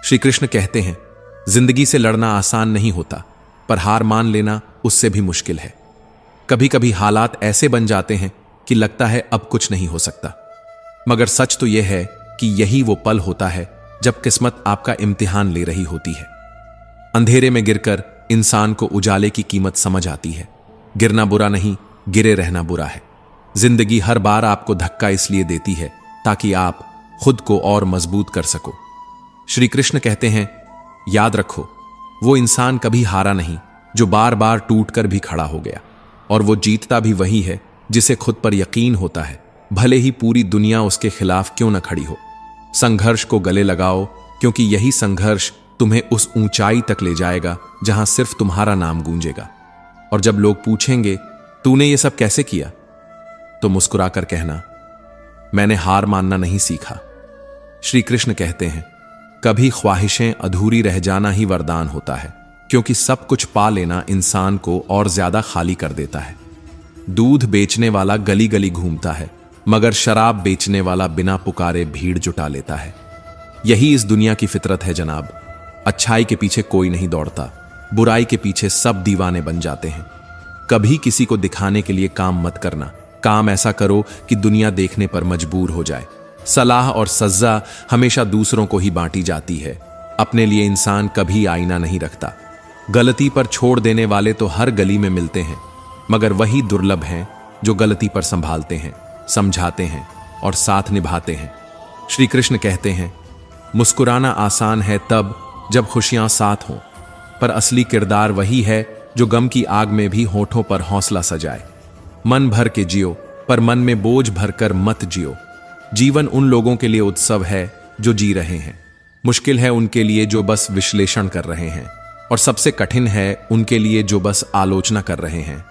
श्री कृष्ण कहते हैं, जिंदगी से लड़ना आसान नहीं होता, पर हार मान लेना उससे भी मुश्किल है। कभी कभी हालात ऐसे बन जाते हैं कि लगता है अब कुछ नहीं हो सकता, मगर सच तो यह है कि यही वो पल होता है जब किस्मत आपका इम्तिहान ले रही होती है। अंधेरे में गिरकर इंसान को उजाले की कीमत समझ आती है। गिरना बुरा नहीं, गिरे रहना बुरा है। जिंदगी हर बार आपको धक्का इसलिए देती है ताकि आप खुद को और मजबूत कर सको। श्री कृष्ण कहते हैं, याद रखो, वो इंसान कभी हारा नहीं जो बार बार टूटकर भी खड़ा हो गया, और वो जीतता भी वही है जिसे खुद पर यकीन होता है, भले ही पूरी दुनिया उसके खिलाफ क्यों न खड़ी हो। संघर्ष को गले लगाओ, क्योंकि यही संघर्ष तुम्हें उस ऊंचाई तक ले जाएगा जहां सिर्फ तुम्हारा नाम गूंजेगा। और जब लोग पूछेंगे, तूने ये सब कैसे किया, तो मुस्कुराकर कहना, मैंने हार मानना नहीं सीखा। श्री कृष्ण कहते हैं, कभी ख्वाहिशें अधूरी रह जाना ही वरदान होता है, क्योंकि सब कुछ पा लेना इंसान को और ज्यादा खाली कर देता है। दूध बेचने वाला गली गली घूमता है, मगर शराब बेचने वाला बिना पुकारे भीड़ जुटा लेता है। यही इस दुनिया की फितरत है जनाब। अच्छाई के पीछे कोई नहीं दौड़ता, बुराई के पीछे सब दीवाने बन जाते हैं। कभी किसी को दिखाने के लिए काम मत करना, काम ऐसा करो कि दुनिया देखने पर मजबूर हो जाए। सलाह और सज्जा हमेशा दूसरों को ही बांटी जाती है, अपने लिए इंसान कभी आईना नहीं रखता। गलती पर छोड़ देने वाले तो हर गली में मिलते हैं, मगर वही दुर्लभ हैं जो गलती पर संभालते हैं, समझाते हैं और साथ निभाते हैं। श्री कृष्ण कहते हैं, मुस्कुराना आसान है तब जब खुशियां साथ हों, पर असली किरदार वही है जो गम की आग में भी होठों पर हौसला सजाए। मन भर के जियो, पर मन में बोझ भरकर मत जियो। जीवन उन लोगों के लिए उत्सव है जो जी रहे हैं, मुश्किल है उनके लिए जो बस विश्लेषण कर रहे हैं, और सबसे कठिन है उनके लिए जो बस आलोचना कर रहे हैं।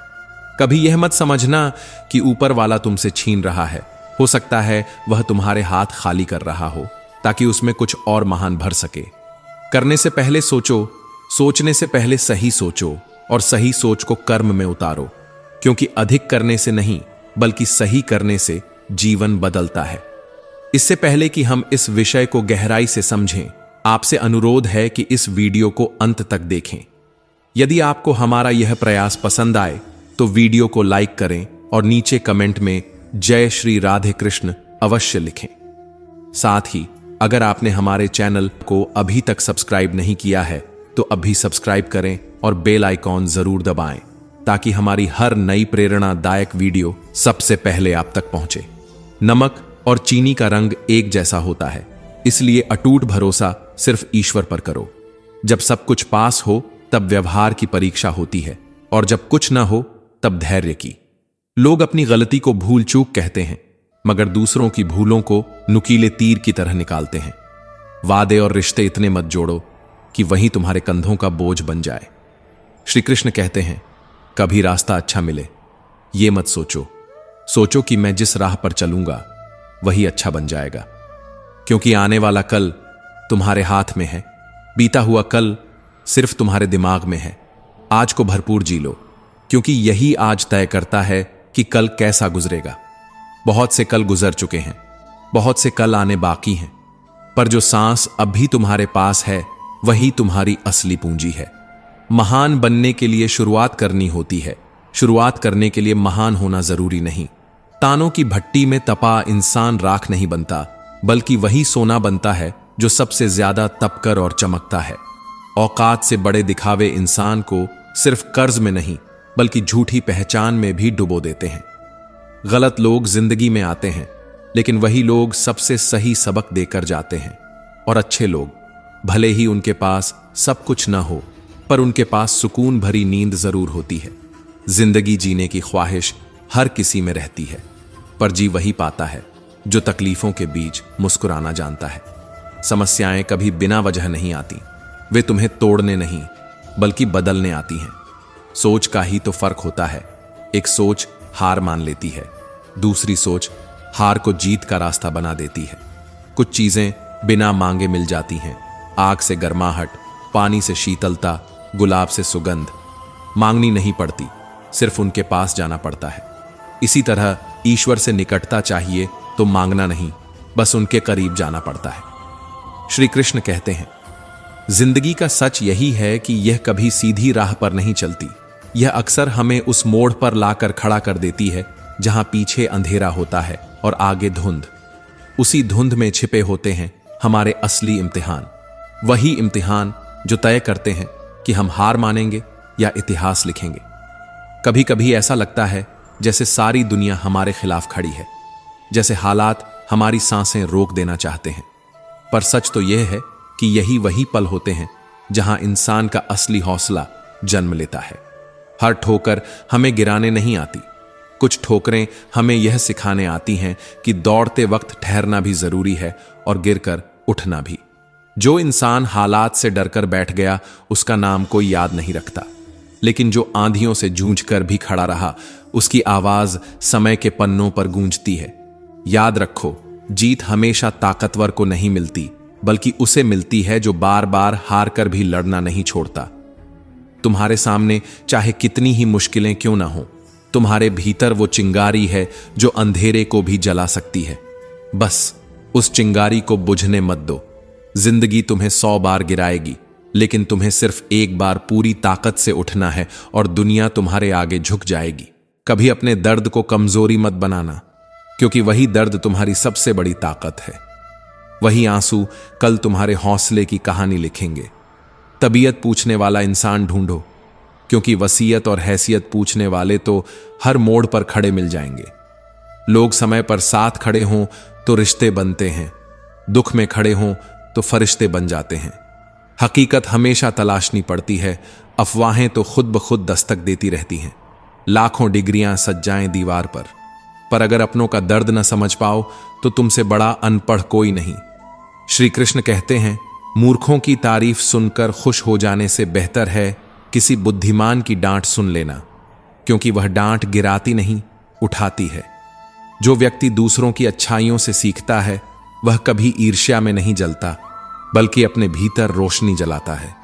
कभी यह मत समझना कि ऊपर वाला तुमसे छीन रहा है, हो सकता है वह तुम्हारे हाथ खाली कर रहा हो ताकि उसमें कुछ और महान भर सके। करने से पहले सोचो, सोचने से पहले सही सोचो, और सही सोच को कर्म में उतारो, क्योंकि अधिक करने से नहीं बल्कि सही करने से जीवन बदलता है। इससे पहले कि हम इस विषय को गहराई से समझें, आपसे अनुरोध है कि इस वीडियो को अंत तक देखें। यदि आपको हमारा यह प्रयास पसंद आए तो वीडियो को लाइक करें और नीचे कमेंट में जय श्री राधे कृष्ण अवश्य लिखें। साथ ही अगर आपने हमारे चैनल को अभी तक सब्सक्राइब नहीं किया है तो अभी सब्सक्राइब करें और बेल आइकॉन जरूर दबाएं, ताकि हमारी हर नई प्रेरणादायक वीडियो सबसे पहले आप तक पहुंचे। नमक और चीनी का रंग एक जैसा होता है, इसलिए अटूट भरोसा सिर्फ ईश्वर पर करो। जब सब कुछ पास हो तब व्यवहार की परीक्षा होती है, और जब कुछ ना हो तब धैर्य की। लोग अपनी गलती को भूल चूक कहते हैं, मगर दूसरों की भूलों को नुकीले तीर की तरह निकालते हैं। वादे और रिश्ते इतने मत जोड़ो कि वही तुम्हारे कंधों का बोझ बन जाए। श्री कृष्ण कहते हैं, कभी रास्ता अच्छा मिले ये मत सोचो, सोचो कि मैं जिस राह पर चलूंगा वही अच्छा बन जाएगा, क्योंकि आने वाला कल तुम्हारे हाथ में है, बीता हुआ कल सिर्फ तुम्हारे दिमाग में है। आज को भरपूर जी लो, क्योंकि यही आज तय करता है कि कल कैसा गुजरेगा। बहुत से कल गुजर चुके हैं, बहुत से कल आने बाकी हैं, पर जो सांस अभी तुम्हारे पास है वही तुम्हारी असली पूंजी है। महान बनने के लिए शुरुआत करनी होती है, शुरुआत करने के लिए महान होना जरूरी नहीं। तानों की भट्टी में तपा इंसान राख नहीं बनता, बल्कि वही सोना बनता है जो सबसे ज्यादा तपकर और चमकता है। औकात से बड़े दिखावे इंसान को सिर्फ कर्ज में नहीं बल्कि झूठी पहचान में भी डुबो देते हैं। गलत लोग जिंदगी में आते हैं, लेकिन वही लोग सबसे सही सबक देकर जाते हैं। और अच्छे लोग, भले ही उनके पास सब कुछ न हो, पर उनके पास सुकून भरी नींद जरूर होती है। जिंदगी जीने की ख्वाहिश हर किसी में रहती है, पर जी वही पाता है जो तकलीफों के बीच मुस्कुराना जानता है। समस्याएं कभी बिना वजह नहीं आती, वे तुम्हें तोड़ने नहीं बल्कि बदलने आती हैं। सोच का ही तो फर्क होता है। एक सोच हार मान लेती है, दूसरी सोच हार को जीत का रास्ता बना देती है। कुछ चीजें बिना मांगे मिल जाती हैं, आग से गर्माहट, पानी से शीतलता, गुलाब से सुगंध। मांगनी नहीं पड़ती, सिर्फ उनके पास जाना पड़ता है। इसी तरह ईश्वर से निकटता चाहिए तो मांगना नहीं, बस उनके करीब जाना पड़ता है। श्री कृष्ण कहते हैं, जिंदगी का सच यही है कि यह कभी सीधी राह पर नहीं चलती। यह अक्सर हमें उस मोड़ पर लाकर खड़ा कर देती है जहां पीछे अंधेरा होता है और आगे धुंध। उसी धुंध में छिपे होते हैं हमारे असली इम्तिहान, वही इम्तिहान जो तय करते हैं कि हम हार मानेंगे या इतिहास लिखेंगे। कभी कभी ऐसा लगता है जैसे सारी दुनिया हमारे खिलाफ खड़ी है, जैसे हालात हमारी सांसें रोक देना चाहते हैं। पर सच तो यह है कि यही वही पल होते हैं जहां इंसान का असली हौसला जन्म लेता है। हर ठोकर हमें गिराने नहीं आती, कुछ ठोकरें हमें यह सिखाने आती हैं कि दौड़ते वक्त ठहरना भी जरूरी है और गिरकर उठना भी। जो इंसान हालात से डरकर बैठ गया उसका नाम कोई याद नहीं रखता, लेकिन जो आंधियों से जूझकर भी खड़ा रहा उसकी आवाज समय के पन्नों पर गूंजती है। याद रखो, जीत हमेशा ताकतवर को नहीं मिलती, बल्कि उसे मिलती है जो बार बार हार कर भी लड़ना नहीं छोड़ता। तुम्हारे सामने चाहे कितनी ही मुश्किलें क्यों ना हो, तुम्हारे भीतर वो चिंगारी है जो अंधेरे को भी जला सकती है। बस उस चिंगारी को बुझने मत दो। जिंदगी तुम्हें 100 बार गिराएगी, लेकिन तुम्हें सिर्फ एक बार पूरी ताकत से उठना है और दुनिया तुम्हारे आगे झुक जाएगी। कभी अपने दर्द को कमजोरी मत बनाना, क्योंकि वही दर्द तुम्हारी सबसे बड़ी ताकत है। वही आंसू कल तुम्हारे हौसले की कहानी लिखेंगे। तबीयत पूछने वाला इंसान ढूंढो, क्योंकि वसीयत और हैसियत पूछने वाले तो हर मोड़ पर खड़े मिल जाएंगे। लोग समय पर साथ खड़े हों तो रिश्ते बनते हैं, दुख में खड़े हों तो फरिश्ते बन जाते हैं। हकीकत हमेशा तलाशनी पड़ती है, अफवाहें तो खुद ब खुद दस्तक देती रहती हैं। लाखों डिग्रियां सज जाएं दीवार पर अगर अपनों का दर्द न समझ पाओ तो तुमसे बड़ा अनपढ़ कोई नहीं। श्री कृष्ण कहते हैं, मूर्खों की तारीफ सुनकर खुश हो जाने से बेहतर है किसी बुद्धिमान की डांट सुन लेना, क्योंकि वह डांट गिराती नहीं, उठाती है। जो व्यक्ति दूसरों की अच्छाइयों से सीखता है वह कभी ईर्ष्या में नहीं जलता, बल्कि अपने भीतर रोशनी जलाता है।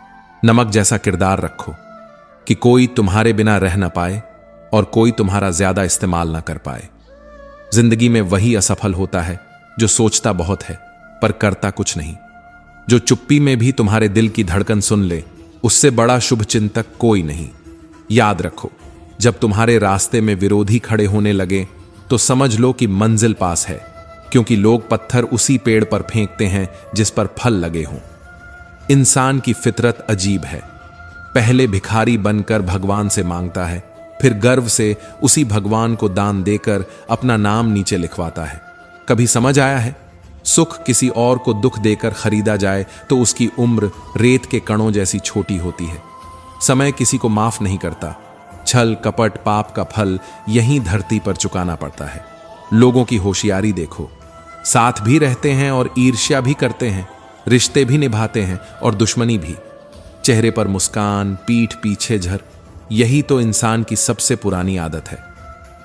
नमक जैसा किरदार रखो कि कोई तुम्हारे बिना रह न पाए और कोई तुम्हारा ज्यादा इस्तेमाल न कर पाए। जिंदगी में वही असफल होता है जो सोचता बहुत है पर करता कुछ नहीं। जो चुप्पी में भी तुम्हारे दिल की धड़कन सुन ले, उससे बड़ा शुभ चिंतक कोई नहीं। याद रखो, जब तुम्हारे रास्ते में विरोधी खड़े होने लगे तो समझ लो कि मंजिल पास है, क्योंकि लोग पत्थर उसी पेड़ पर फेंकते हैं जिस पर फल लगे हों। इंसान की फितरत अजीब है, पहले भिखारी बनकर भगवान से मांगता है, फिर गर्व से उसी भगवान को दान देकर अपना नाम नीचे लिखवाता है। कभी समझ आया है, सुख किसी और को दुख देकर खरीदा जाए तो उसकी उम्र रेत के कणों जैसी छोटी होती है। समय किसी को माफ नहीं करता। छल कपट पाप का फल यहीं धरती पर चुकाना पड़ता है। लोगों की होशियारी देखो, साथ भी रहते हैं और ईर्ष्या भी करते हैं, रिश्ते भी निभाते हैं और दुश्मनी भी। चेहरे पर मुस्कान, पीठ पीछे झर, यही तो इंसान की सबसे पुरानी आदत है।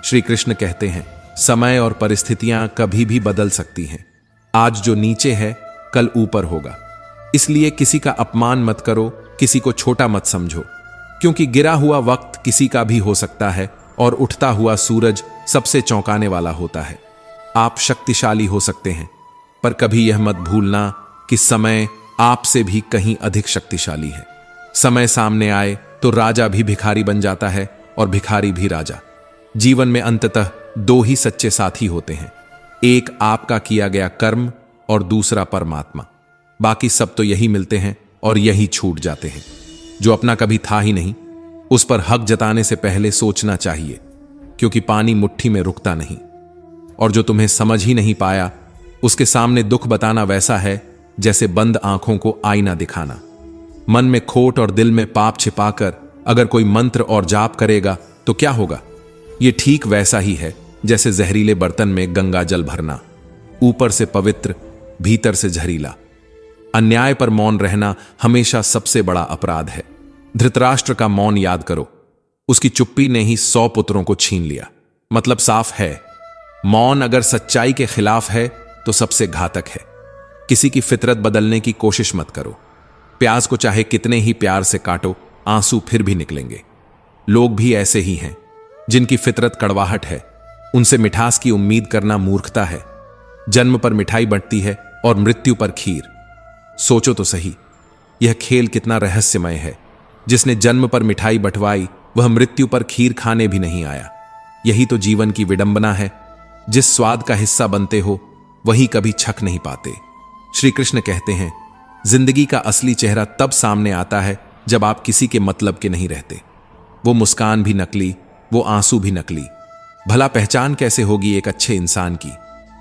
श्री कृष्ण कहते हैं, समय और परिस्थितियां कभी भी बदल सकती हैं। आज जो नीचे है कल ऊपर होगा। इसलिए किसी का अपमान मत करो, किसी को छोटा मत समझो, क्योंकि गिरा हुआ वक्त किसी का भी हो सकता है और उठता हुआ सूरज सबसे चौंकाने वाला होता है। आप शक्तिशाली हो सकते हैं, पर कभी यह मत भूलना कि समय आपसे भी कहीं अधिक शक्तिशाली है। समय सामने आए तो राजा भी भिखारी बन जाता है और भिखारी भी राजा। जीवन में अंततः 2 ही सच्चे साथी होते हैं, एक आपका किया गया कर्म और दूसरा परमात्मा। बाकी सब तो यही मिलते हैं और यही छूट जाते हैं। जो अपना कभी था ही नहीं, उस पर हक जताने से पहले सोचना चाहिए, क्योंकि पानी मुट्ठी में रुकता नहीं। और जो तुम्हें समझ ही नहीं पाया, उसके सामने दुख बताना वैसा है जैसे बंद आंखों को आईना दिखाना। मन में खोट और दिल में पाप छिपाकर अगर कोई मंत्र और जाप करेगा तो क्या होगा? यह ठीक वैसा ही है जैसे जहरीले बर्तन में गंगा जल भरना, ऊपर से पवित्र भीतर से जहरीला। अन्याय पर मौन रहना हमेशा सबसे बड़ा अपराध है। धृतराष्ट्र का मौन याद करो, उसकी चुप्पी ने ही 100 पुत्रों को छीन लिया। मतलब साफ है, मौन अगर सच्चाई के खिलाफ है तो सबसे घातक है। किसी की फितरत बदलने की कोशिश मत करो। प्याज को चाहे कितने ही प्यार से काटो, आंसू फिर भी निकलेंगे। लोग भी ऐसे ही हैं, जिनकी फितरत कड़वाहट है। उनसे मिठास की उम्मीद करना मूर्खता है। जन्म पर मिठाई बंटती है और मृत्यु पर खीर। सोचो तो सही, यह खेल कितना रहस्यमय है। जिसने जन्म पर मिठाई बंटवाई वह मृत्यु पर खीर खाने भी नहीं आया। यही तो जीवन की विडंबना है। जिस स्वाद का हिस्सा बनते हो वही कभी छक नहीं पाते। श्री कृष्ण कहते हैं, जिंदगी का असली चेहरा तब सामने आता है जब आप किसी के मतलब के नहीं रहते। वो मुस्कान भी नकली, वो आंसू भी नकली। भला पहचान कैसे होगी एक अच्छे इंसान की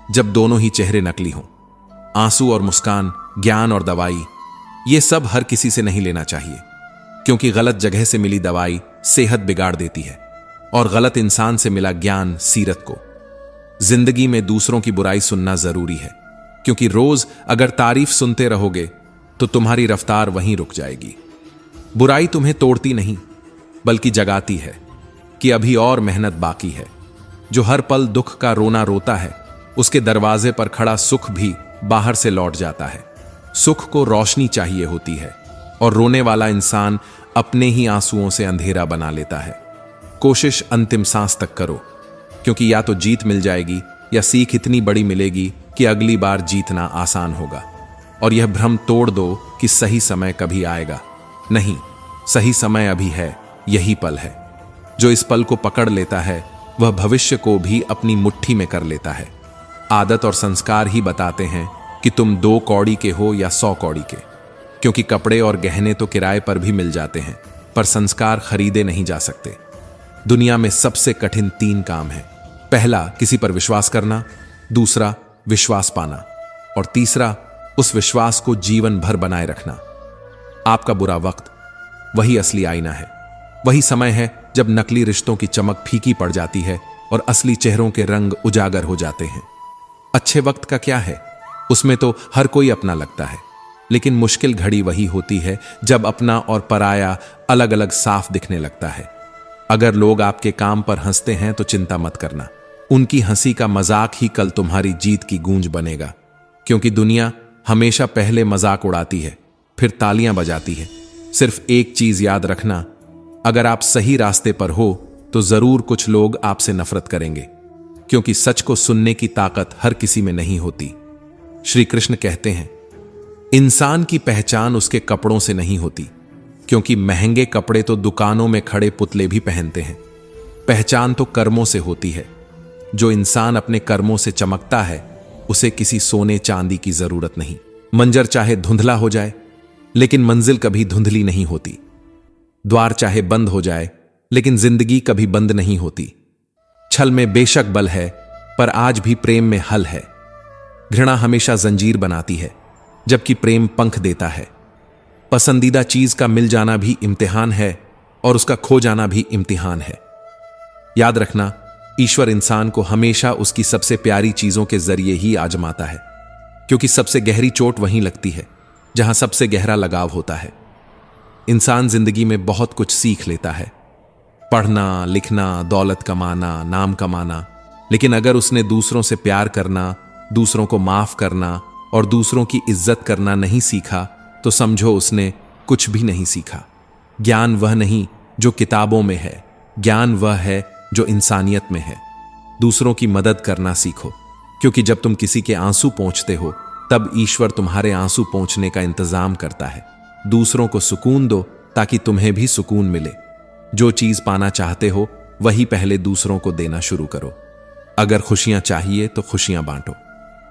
जब दोनों ही चेहरे नकली हों। आंसू और मुस्कान, ज्ञान और दवाई, ये सब हर किसी से नहीं लेना चाहिए, क्योंकि गलत जगह से मिली दवाई सेहत बिगाड़ देती है और गलत इंसान से मिला ज्ञान सीरत को। जिंदगी में दूसरों की बुराई सुनना जरूरी है, क्योंकि रोज अगर तारीफ सुनते रहोगे तो तुम्हारी रफ्तार वहीं रुक जाएगी। बुराई तुम्हें तोड़ती नहीं बल्कि जगाती है कि अभी और मेहनत बाकी है। जो हर पल दुख का रोना रोता है उसके दरवाजे पर खड़ा सुख भी बाहर से लौट जाता है। सुख को रोशनी चाहिए होती है और रोने वाला इंसान अपने ही आंसुओं से अंधेरा बना लेता है। कोशिश अंतिम सांस तक करो, क्योंकि या तो जीत मिल जाएगी या सीख इतनी बड़ी मिलेगी कि अगली बार जीतना आसान होगा। और यह भ्रम तोड़ दो कि सही समय कभी आएगा। नहीं, सही समय अभी है, यही पल है। जो इस पल को पकड़ लेता है वह भविष्य को भी अपनी मुट्ठी में कर लेता है। आदत और संस्कार ही बताते हैं कि तुम 2 कौड़ी के हो या 100 कौड़ी के, क्योंकि कपड़े और गहने तो किराए पर भी मिल जाते हैं, पर संस्कार खरीदे नहीं जा सकते। दुनिया में सबसे कठिन 3 काम हैं। पहला, किसी पर विश्वास करना, दूसरा, विश्वास पाना, और तीसरा, उस विश्वास को जीवन भर बनाए रखना। आपका बुरा वक्त वही असली आईना है। वही समय है जब नकली रिश्तों की चमक फीकी पड़ जाती है और असली चेहरों के रंग उजागर हो जाते हैं। अच्छे वक्त का क्या है, उसमें तो हर कोई अपना लगता है, लेकिन मुश्किल घड़ी वही होती है जब अपना और पराया अलग अलग साफ दिखने लगता है। अगर लोग आपके काम पर हंसते हैं तो चिंता मत करना, उनकी हंसी का मजाक ही कल तुम्हारी जीत की गूंज बनेगा। क्योंकि दुनिया हमेशा पहले मजाक उड़ाती है, फिर तालियां बजाती है। सिर्फ एक चीज याद रखना, अगर आप सही रास्ते पर हो तो जरूर कुछ लोग आपसे नफरत करेंगे, क्योंकि सच को सुनने की ताकत हर किसी में नहीं होती। श्री कृष्ण कहते हैं, इंसान की पहचान उसके कपड़ों से नहीं होती, क्योंकि महंगे कपड़े तो दुकानों में खड़े पुतले भी पहनते हैं। पहचान तो कर्मों से होती है। जो इंसान अपने कर्मों से चमकता है उसे किसी सोने चांदी की जरूरत नहीं। मंजर चाहे धुंधला हो जाए लेकिन मंजिल कभी धुंधली नहीं होती। द्वार चाहे बंद हो जाए लेकिन जिंदगी कभी बंद नहीं होती। छल में बेशक बल है, पर आज भी प्रेम में हल है। घृणा हमेशा जंजीर बनाती है, जबकि प्रेम पंख देता है। पसंदीदा चीज का मिल जाना भी इम्तिहान है और उसका खो जाना भी इम्तिहान है। याद रखना, ईश्वर इंसान को हमेशा उसकी सबसे प्यारी चीजों के जरिए ही आजमाता है, क्योंकि सबसे गहरी चोट वहीं लगती है जहां सबसे गहरा लगाव होता है। इंसान जिंदगी में बहुत कुछ सीख लेता है, पढ़ना, लिखना, दौलत कमाना, नाम कमाना, लेकिन अगर उसने दूसरों से प्यार करना, दूसरों को माफ करना और दूसरों की इज्जत करना नहीं सीखा तो समझो उसने कुछ भी नहीं सीखा। ज्ञान वह नहीं जो किताबों में है, ज्ञान वह है जो इंसानियत में है। दूसरों की मदद करना सीखो, क्योंकि जब तुम किसी के आंसू पोंछते हो तब ईश्वर तुम्हारे आंसू पोंछने का इंतजाम करता है। दूसरों को सुकून दो ताकि तुम्हें भी सुकून मिले। जो चीज पाना चाहते हो वही पहले दूसरों को देना शुरू करो। अगर खुशियां चाहिए तो खुशियां बांटो,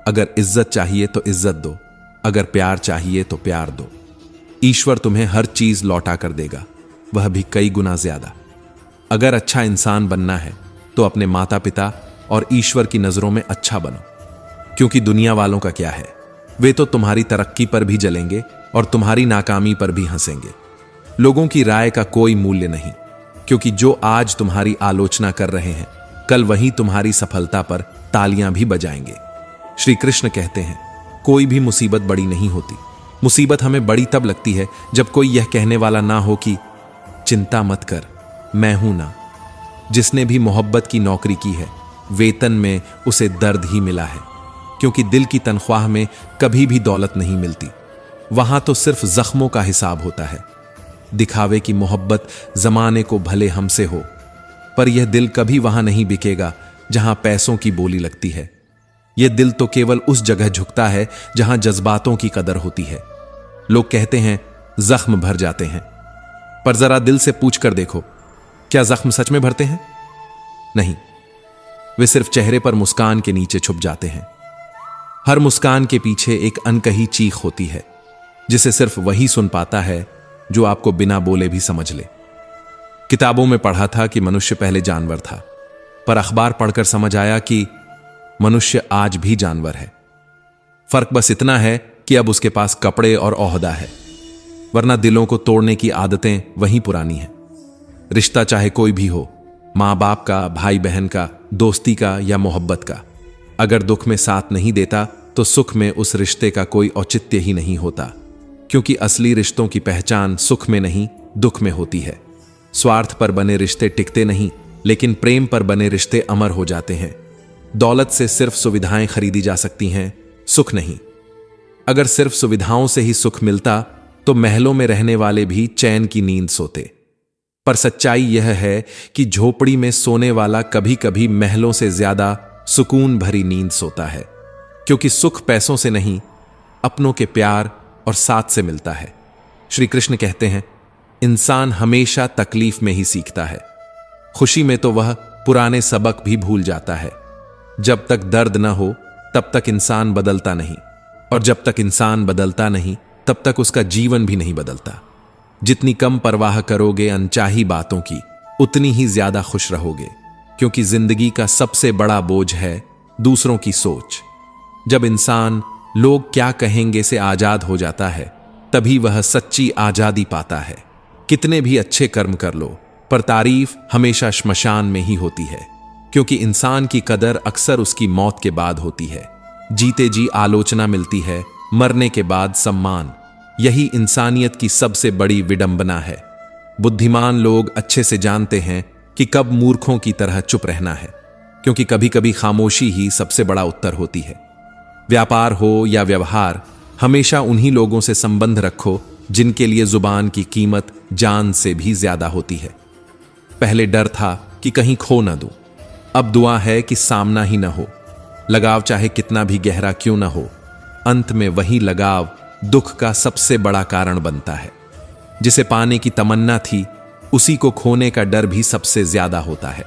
अगर इज्जत चाहिए तो इज्जत दो, अगर प्यार चाहिए तो प्यार दो। ईश्वर तुम्हें हर चीज लौटा कर देगा, वह भी कई गुना ज्यादा। अगर अच्छा इंसान बनना है तो अपने माता पिता और ईश्वर की नजरों में अच्छा बनो, क्योंकि दुनिया वालों का क्या है, वे तो तुम्हारी तरक्की पर भी जलेंगे और तुम्हारी नाकामी पर भी हंसेंगे। लोगों की राय का कोई मूल्य नहीं, क्योंकि जो आज तुम्हारी आलोचना कर रहे हैं कल वही तुम्हारी सफलता पर तालियां भी बजाएंगे। श्री कृष्ण कहते हैं, कोई भी मुसीबत बड़ी नहीं होती। मुसीबत हमें बड़ी तब लगती है जब कोई यह कहने वाला ना हो कि चिंता मत कर, मैं हूं ना। जिसने भी मोहब्बत की नौकरी की है वेतन में उसे दर्द ही मिला है, क्योंकि दिल की तनख्वाह में कभी भी दौलत नहीं मिलती। वहां तो सिर्फ जख्मों का हिसाब होता है। दिखावे की मोहब्बत जमाने को भले हमसे हो, पर यह दिल कभी वहां नहीं बिकेगा जहां पैसों की बोली लगती है। यह दिल तो केवल उस जगह झुकता है जहां जज्बातों की कदर होती है। लोग कहते हैं जख्म भर जाते हैं। पर जरा दिल से पूछ कर देखो, क्या जख्म सच में भरते हैं? नहीं, वे सिर्फ चेहरे पर मुस्कान के नीचे छुप जाते हैं। हर मुस्कान के पीछे एक अनकही चीख होती है, जिसे सिर्फ वही सुन पाता है जो आपको बिना बोले भी समझ ले। किताबों में पढ़ा था कि मनुष्य पहले जानवर था, पर अखबार पढ़कर समझ आया कि मनुष्य आज भी जानवर है। फर्क बस इतना है कि अब उसके पास कपड़े और ओहदा है, वरना दिलों को तोड़ने की आदतें वहीं पुरानी हैं। रिश्ता चाहे कोई भी हो, मां बाप का, भाई बहन का, दोस्ती का या मोहब्बत का, अगर दुख में साथ नहीं देता तो सुख में उस रिश्ते का कोई औचित्य ही नहीं होता, क्योंकि असली रिश्तों की पहचान सुख में नहीं, दुख में होती है। स्वार्थ पर बने रिश्ते टिकते नहीं, लेकिन प्रेम पर बने रिश्ते अमर हो जाते हैं। दौलत से सिर्फ सुविधाएं खरीदी जा सकती हैं, सुख नहीं। अगर सिर्फ सुविधाओं से ही सुख मिलता तो महलों में रहने वाले भी चैन की नींद सोते। पर सच्चाई यह है कि झोपड़ी में सोने वाला कभी कभी महलों से ज्यादा सुकून भरी नींद सोता है, क्योंकि सुख पैसों से नहीं, अपनों के प्यार और साथ से मिलता है। श्री कृष्ण कहते हैं, इंसान हमेशा तकलीफ में ही सीखता है। खुशी में तो वह पुराने सबक भी भूल जाता है। जब तक दर्द न हो तब तक इंसान बदलता नहीं, और जब तक इंसान बदलता नहीं तब तक उसका जीवन भी नहीं बदलता। जितनी कम परवाह करोगे अनचाही बातों की, उतनी ही ज्यादा खुश रहोगे, क्योंकि जिंदगी का सबसे बड़ा बोझ है दूसरों की सोच। जब इंसान लोग क्या कहेंगे से आजाद हो जाता है, तभी वह सच्ची आजादी पाता है। कितने भी अच्छे कर्म कर लो, पर तारीफ हमेशा श्मशान में ही होती है, क्योंकि इंसान की कदर अक्सर उसकी मौत के बाद होती है। जीते जी आलोचना मिलती है, मरने के बाद सम्मान। यही इंसानियत की सबसे बड़ी विडंबना है। बुद्धिमान लोग अच्छे से जानते हैं कि कब मूर्खों की तरह चुप रहना है, क्योंकि कभी कभी खामोशी ही सबसे बड़ा उत्तर होती है। व्यापार हो या व्यवहार, हमेशा उन्हीं लोगों से संबंध रखो जिनके लिए जुबान की कीमत जान से भी ज्यादा होती है। पहले डर था कि कहीं खो न दूं, अब दुआ है कि सामना ही न हो। लगाव चाहे कितना भी गहरा क्यों न हो, अंत में वही लगाव दुख का सबसे बड़ा कारण बनता है। जिसे पाने की तमन्ना थी, उसी को खोने का डर भी सबसे ज्यादा होता है।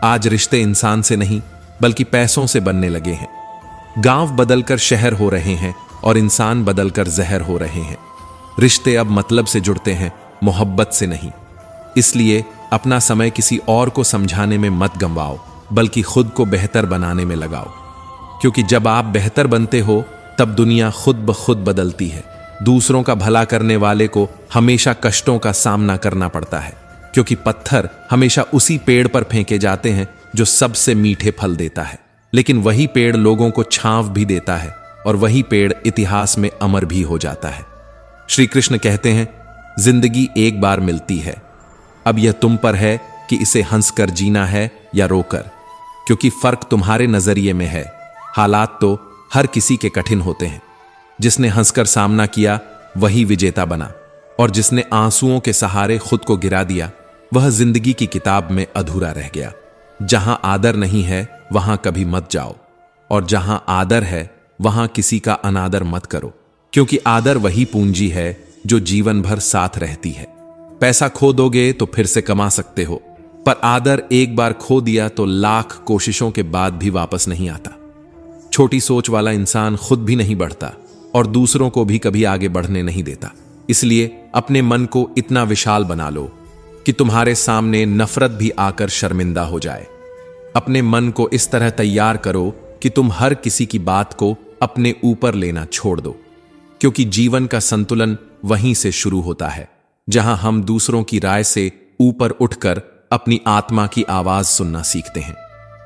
आज रिश्ते इंसान से नहीं बल्कि पैसों से बनने लगे हैं। गांव बदलकर शहर हो रहे हैं और इंसान बदलकर जहर हो रहे हैं। रिश्ते अब मतलब से जुड़ते हैं, मोहब्बत से नहीं। इसलिए अपना समय किसी और को समझाने में मत गंवाओ, बल्कि खुद को बेहतर बनाने में लगाओ, क्योंकि जब आप बेहतर बनते हो तब दुनिया खुद ब खुद बदलती है। दूसरों का भला करने वाले को हमेशा कष्टों का सामना करना पड़ता है, क्योंकि पत्थर हमेशा उसी पेड़ पर फेंके जाते हैं जो सबसे मीठे फल देता है। लेकिन वही पेड़ लोगों को छांव भी देता है, और वही पेड़ इतिहास में अमर भी हो जाता है। श्री कृष्ण कहते हैं, जिंदगी एक बार मिलती है, अब यह तुम पर है कि इसे हंसकर जीना है या रोकर, क्योंकि फर्क तुम्हारे नजरिए में है। हालात तो हर किसी के कठिन होते हैं। जिसने हंसकर सामना किया वही विजेता बना, और जिसने आंसुओं के सहारे खुद को गिरा दिया वह जिंदगी की किताब में अधूरा रह गया। जहां आदर नहीं है वहां कभी मत जाओ, और जहां आदर है वहां किसी का अनादर मत करो, क्योंकि आदर वही पूंजी है जो जीवन भर साथ रहती है। पैसा खो दोगे तो फिर से कमा सकते हो, पर आदर एक बार खो दिया तो लाख कोशिशों के बाद भी वापस नहीं आता। छोटी सोच वाला इंसान खुद भी नहीं बढ़ता और दूसरों को भी कभी आगे बढ़ने नहीं देता। इसलिए अपने मन को इतना विशाल बना लो कि तुम्हारे सामने नफरत भी आकर शर्मिंदा हो जाए। अपने मन को इस तरह तैयार करो कि तुम हर किसी की बात को अपने ऊपर लेना छोड़ दो, क्योंकि जीवन का संतुलन वहीं से शुरू होता है जहां हम दूसरों की राय से ऊपर उठकर अपनी आत्मा की आवाज सुनना सीखते हैं।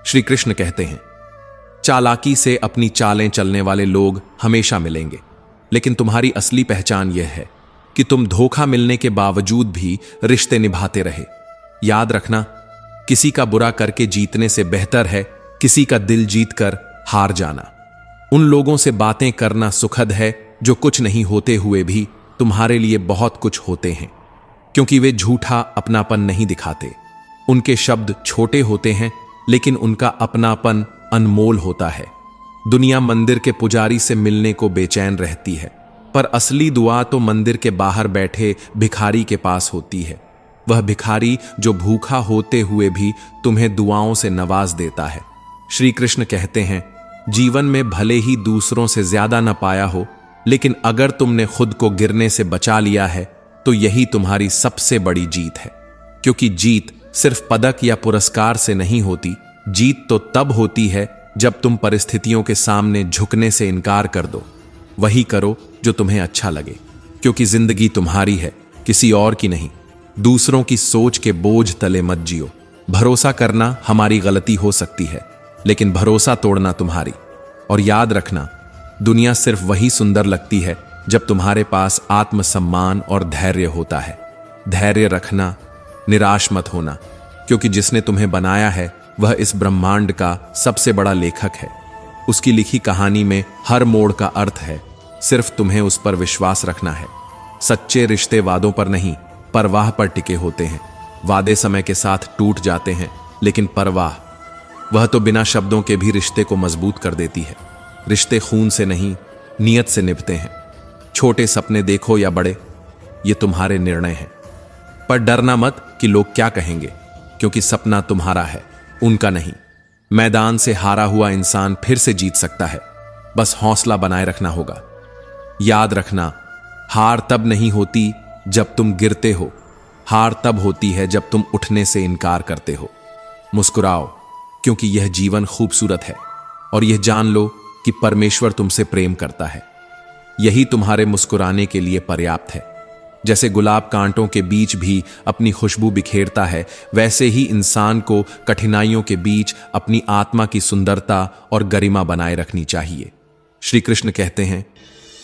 श्री कृष्ण कहते हैं, चालाकी से अपनी चालें चलने वाले लोग हमेशा मिलेंगे, लेकिन तुम्हारी असली पहचान यह है कि तुम धोखा मिलने के बावजूद भी रिश्ते निभाते रहे। याद रखना, किसी का बुरा करके जीतने से बेहतर है किसी का दिल जीतकर हार जाना। उन लोगों से बातें करना सुखद है जो कुछ नहीं होते हुए भी तुम्हारे लिए बहुत कुछ होते हैं, क्योंकि वे झूठा अपनापन नहीं दिखाते। उनके शब्द छोटे होते हैं, लेकिन उनका अपनापन अनमोल होता है। दुनिया मंदिर के पुजारी से मिलने को बेचैन रहती है, पर असली दुआ तो मंदिर के बाहर बैठे भिखारी के पास होती है। वह भिखारी जो भूखा होते हुए भी तुम्हें दुआओं से नवाज देता है। श्री कृष्ण कहते हैं, जीवन में भले ही दूसरों से ज्यादा न पाया हो, लेकिन अगर तुमने खुद को गिरने से बचा लिया है तो यही तुम्हारी सबसे बड़ी जीत है। क्योंकि जीत सिर्फ पदक या पुरस्कार से नहीं होती, जीत तो तब होती है जब तुम परिस्थितियों के सामने झुकने से इनकार कर दो। वही करो जो तुम्हें अच्छा लगे, क्योंकि जिंदगी तुम्हारी है, किसी और की नहीं। दूसरों की सोच के बोझ तले मत जियो। भरोसा करना हमारी गलती हो सकती है, लेकिन भरोसा तोड़ना तुम्हारी। और याद रखना, दुनिया सिर्फ वही सुंदर लगती है जब तुम्हारे पास आत्मसम्मान और धैर्य होता है। धैर्य रखना, निराश मत होना, क्योंकि जिसने तुम्हें बनाया है वह इस ब्रह्मांड का सबसे बड़ा लेखक है। उसकी लिखी कहानी में हर मोड़ का अर्थ है, सिर्फ तुम्हें उस पर विश्वास रखना है। सच्चे रिश्ते वादों पर नहीं, परवाह पर टिके होते हैं। वादे समय के साथ टूट जाते हैं, लेकिन परवाह, वह तो बिना शब्दों के भी रिश्ते को मजबूत कर देती है। रिश्ते खून से नहीं, नियत से निभते हैं। छोटे सपने देखो या बड़े, ये तुम्हारे निर्णय हैं। पर डरना मत कि लोग क्या कहेंगे, क्योंकि सपना तुम्हारा है, उनका नहीं। मैदान से हारा हुआ इंसान फिर से जीत सकता है, बस हौसला बनाए रखना होगा। याद रखना, हार तब नहीं होती जब तुम गिरते हो, हार तब होती है जब तुम उठने से इनकार करते हो। मुस्कुराओ, क्योंकि यह जीवन खूबसूरत है, और यह जान लो कि परमेश्वर तुमसे प्रेम करता है। यही तुम्हारे मुस्कुराने के लिए पर्याप्त है। जैसे गुलाब कांटों के बीच भी अपनी खुशबू बिखेरता है, वैसे ही इंसान को कठिनाइयों के बीच अपनी आत्मा की सुंदरता और गरिमा बनाए रखनी चाहिए। श्री कृष्ण कहते हैं,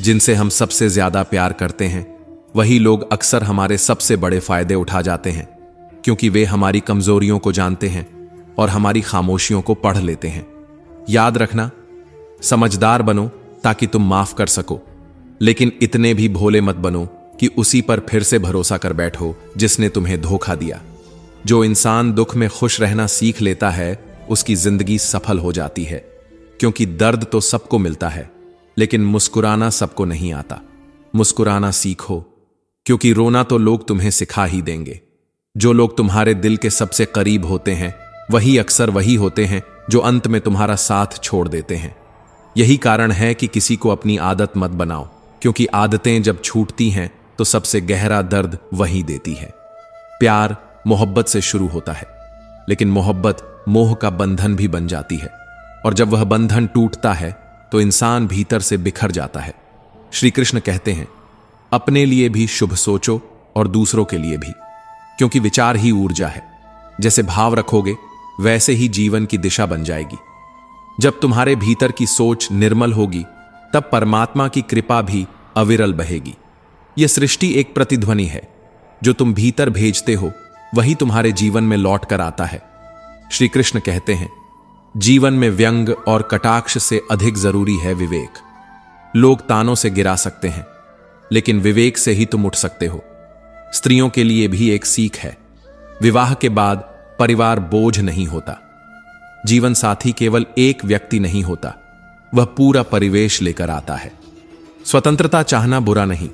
जिनसे हम सबसे ज्यादा प्यार करते हैं वही लोग अक्सर हमारे सबसे बड़े फायदे उठा जाते हैं, क्योंकि वे हमारी कमजोरियों को जानते हैं और हमारी खामोशियों को पढ़ लेते हैं। याद रखना, समझदार बनो ताकि तुम माफ कर सको, लेकिन इतने भी भोले मत बनो कि उसी पर फिर से भरोसा कर बैठो जिसने तुम्हें धोखा दिया। जो इंसान दुख में खुश रहना सीख लेता है, उसकी जिंदगी सफल हो जाती है, क्योंकि दर्द तो सबको मिलता है, लेकिन मुस्कुराना सबको नहीं आता। मुस्कुराना सीखो, क्योंकि रोना तो लोग तुम्हें सिखा ही देंगे। जो लोग तुम्हारे दिल के सबसे करीब होते हैं, वही अक्सर वही होते हैं जो अंत में तुम्हारा साथ छोड़ देते हैं। यही कारण है कि किसी को अपनी आदत मत बनाओ, क्योंकि आदतें जब छूटती हैं तो सबसे गहरा दर्द वही देती है। प्यार मोहब्बत से शुरू होता है, लेकिन मोहब्बत मोह का बंधन भी बन जाती है, और जब वह बंधन टूटता है तो इंसान भीतर से बिखर जाता है। श्री कृष्ण कहते हैं, अपने लिए भी शुभ सोचो और दूसरों के लिए भी, क्योंकि विचार ही ऊर्जा है। जैसे भाव रखोगे वैसे ही जीवन की दिशा बन जाएगी। जब तुम्हारे भीतर की सोच निर्मल होगी, तब परमात्मा की कृपा भी अविरल बहेगी। यह सृष्टि एक प्रतिध्वनि है, जो तुम भीतर भेजते हो वही तुम्हारे जीवन में लौट कर आता है। श्री कृष्ण कहते हैं, जीवन में व्यंग और कटाक्ष से अधिक जरूरी है विवेक। लोग तानों से गिरा सकते हैं, लेकिन विवेक से ही तुम उठ सकते हो। स्त्रियों के लिए भी एक सीख है, विवाह के बाद परिवार बोझ नहीं होता। जीवन साथी केवल एक व्यक्ति नहीं होता, वह पूरा परिवेश लेकर आता है। स्वतंत्रता चाहना बुरा नहीं,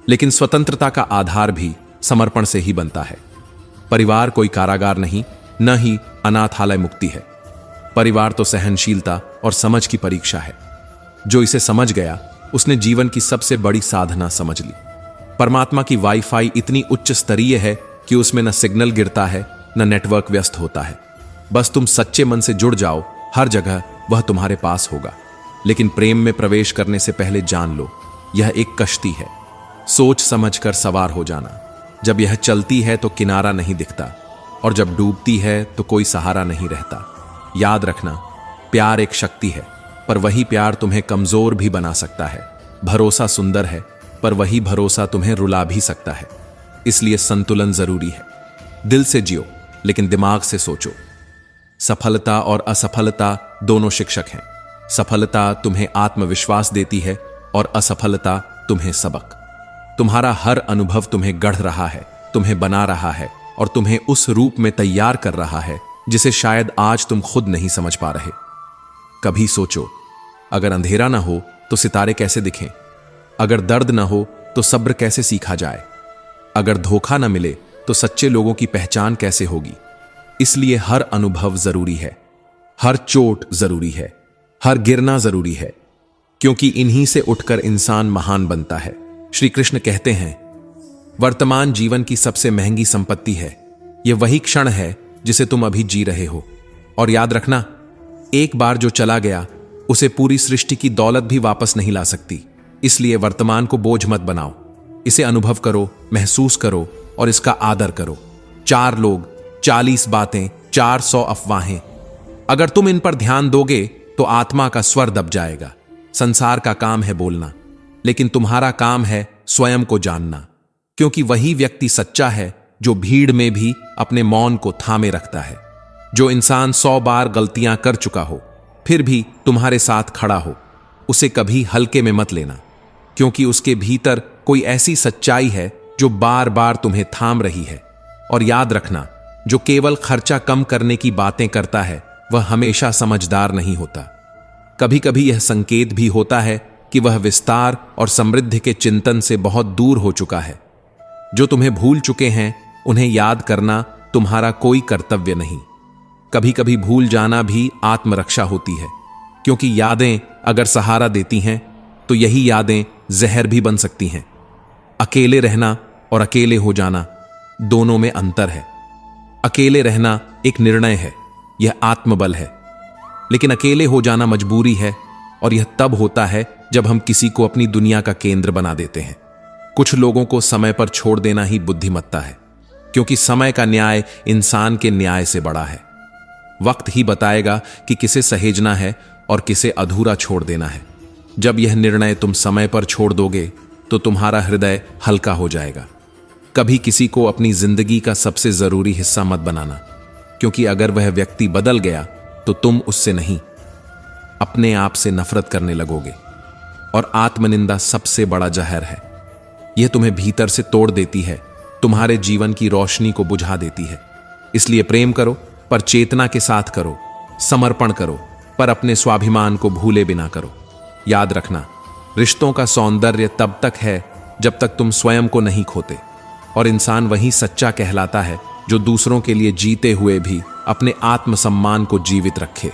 लेकिन स्वतंत्रता का आधार भी समर्पण से ही बनता है। परिवार कोई कारागार नहीं, न ही अनाथालय मुक्ति है। परिवार तो सहनशीलता और समझ की परीक्षा है। जो इसे समझ गया, उसने जीवन की सबसे बड़ी साधना समझ ली। परमात्मा की वाईफाई इतनी उच्च स्तरीय है कि उसमें न सिग्नल गिरता है, न नेटवर्क व्यस्त होता है। बस तुम सच्चे मन से जुड़ जाओ, हर जगह वह तुम्हारे पास होगा। लेकिन प्रेम में प्रवेश करने से पहले जान लो, यह एक कश्ती है। सोच समझकर सवार हो जाना। जब यह चलती है तो किनारा नहीं दिखता, और जब डूबती है तो कोई सहारा नहीं रहता। याद रखना, प्यार एक शक्ति है, पर वही प्यार तुम्हें कमजोर भी बना सकता है। भरोसा सुंदर है, पर वही भरोसा तुम्हें रुला भी सकता है। इसलिए संतुलन जरूरी है। दिल से जियो, लेकिन दिमाग से सोचो। सफलता और असफलता दोनों शिक्षक हैं। सफलता तुम्हें आत्मविश्वास देती है और असफलता तुम्हें सबक। तुम्हारा हर अनुभव तुम्हें गढ़ रहा है, तुम्हें बना रहा है, और तुम्हें उस रूप में तैयार कर रहा है जिसे शायद आज तुम खुद नहीं समझ पा रहे। कभी सोचो, अगर अंधेरा ना हो तो सितारे कैसे दिखें? अगर दर्द न हो तो सब्र कैसे सीखा जाए? अगर धोखा न मिले तो सच्चे लोगों की पहचान कैसे होगी? इसलिए हर अनुभव जरूरी है, हर चोट जरूरी है, हर गिरना जरूरी है, क्योंकि इन्हीं से उठकर इंसान महान बनता है। श्री कृष्ण कहते हैं, वर्तमान जीवन की सबसे महंगी संपत्ति है। यह वही क्षण है जिसे तुम अभी जी रहे हो। और याद रखना, एक बार जो चला गया उसे पूरी सृष्टि की दौलत भी वापस नहीं ला सकती। इसलिए वर्तमान को बोझ मत बनाओ, इसे अनुभव करो, महसूस करो और इसका आदर करो। 4 लोग, 40 बातें, 400 अफवाहें, अगर तुम इन पर ध्यान दोगे तो आत्मा का स्वर दब जाएगा। संसार का काम है बोलना, लेकिन तुम्हारा काम है स्वयं को जानना, क्योंकि वही व्यक्ति सच्चा है जो भीड़ में भी अपने मौन को थामे रखता है। जो इंसान 100 बार गलतियां कर चुका हो फिर भी तुम्हारे साथ खड़ा हो, उसे कभी हल्के में मत लेना, क्योंकि उसके भीतर कोई ऐसी सच्चाई है जो बार बार तुम्हें थाम रही है। और याद रखना, जो केवल खर्चा कम करने की बातें करता है वह हमेशा समझदार नहीं होता। कभी कभी यह संकेत भी होता है कि वह विस्तार और समृद्धि के चिंतन से बहुत दूर हो चुका है। जो तुम्हें भूल चुके हैं उन्हें याद करना तुम्हारा कोई कर्तव्य नहीं। कभी कभी भूल जाना भी आत्मरक्षा होती है, क्योंकि यादें अगर सहारा देती हैं तो यही यादें जहर भी बन सकती हैं। अकेले रहना और अकेले हो जाना, दोनों में अंतर है। अकेले रहना एक निर्णय है, यह आत्मबल है, लेकिन अकेले हो जाना मजबूरी है, और यह तब होता है जब हम किसी को अपनी दुनिया का केंद्र बना देते हैं। कुछ लोगों को समय पर छोड़ देना ही बुद्धिमत्ता है, क्योंकि समय का न्याय इंसान के न्याय से बड़ा है। वक्त ही बताएगा कि किसे सहेजना है और किसे अधूरा छोड़ देना है। जब यह निर्णय तुम समय पर छोड़ दोगे तो तुम्हारा हृदय हल्का हो जाएगा। कभी किसी को अपनी जिंदगी का सबसे जरूरी हिस्सा मत बनाना, क्योंकि अगर वह व्यक्ति बदल गया तो तुम उससे नहीं, अपने आप से नफरत करने लगोगे। और आत्मनिंदा सबसे बड़ा जहर है। यह तुम्हें भीतर से तोड़ देती है, तुम्हारे जीवन की रोशनी को बुझा देती है। इसलिए प्रेम करो, पर चेतना के साथ करो। समर्पण करो, पर अपने स्वाभिमान को भूले बिना करो। याद रखना, रिश्तों का सौंदर्य तब तक है जब तक तुम स्वयं को नहीं खोते, और इंसान वही सच्चा कहलाता है जो दूसरों के लिए जीते हुए भी अपने आत्मसम्मान को जीवित रखे।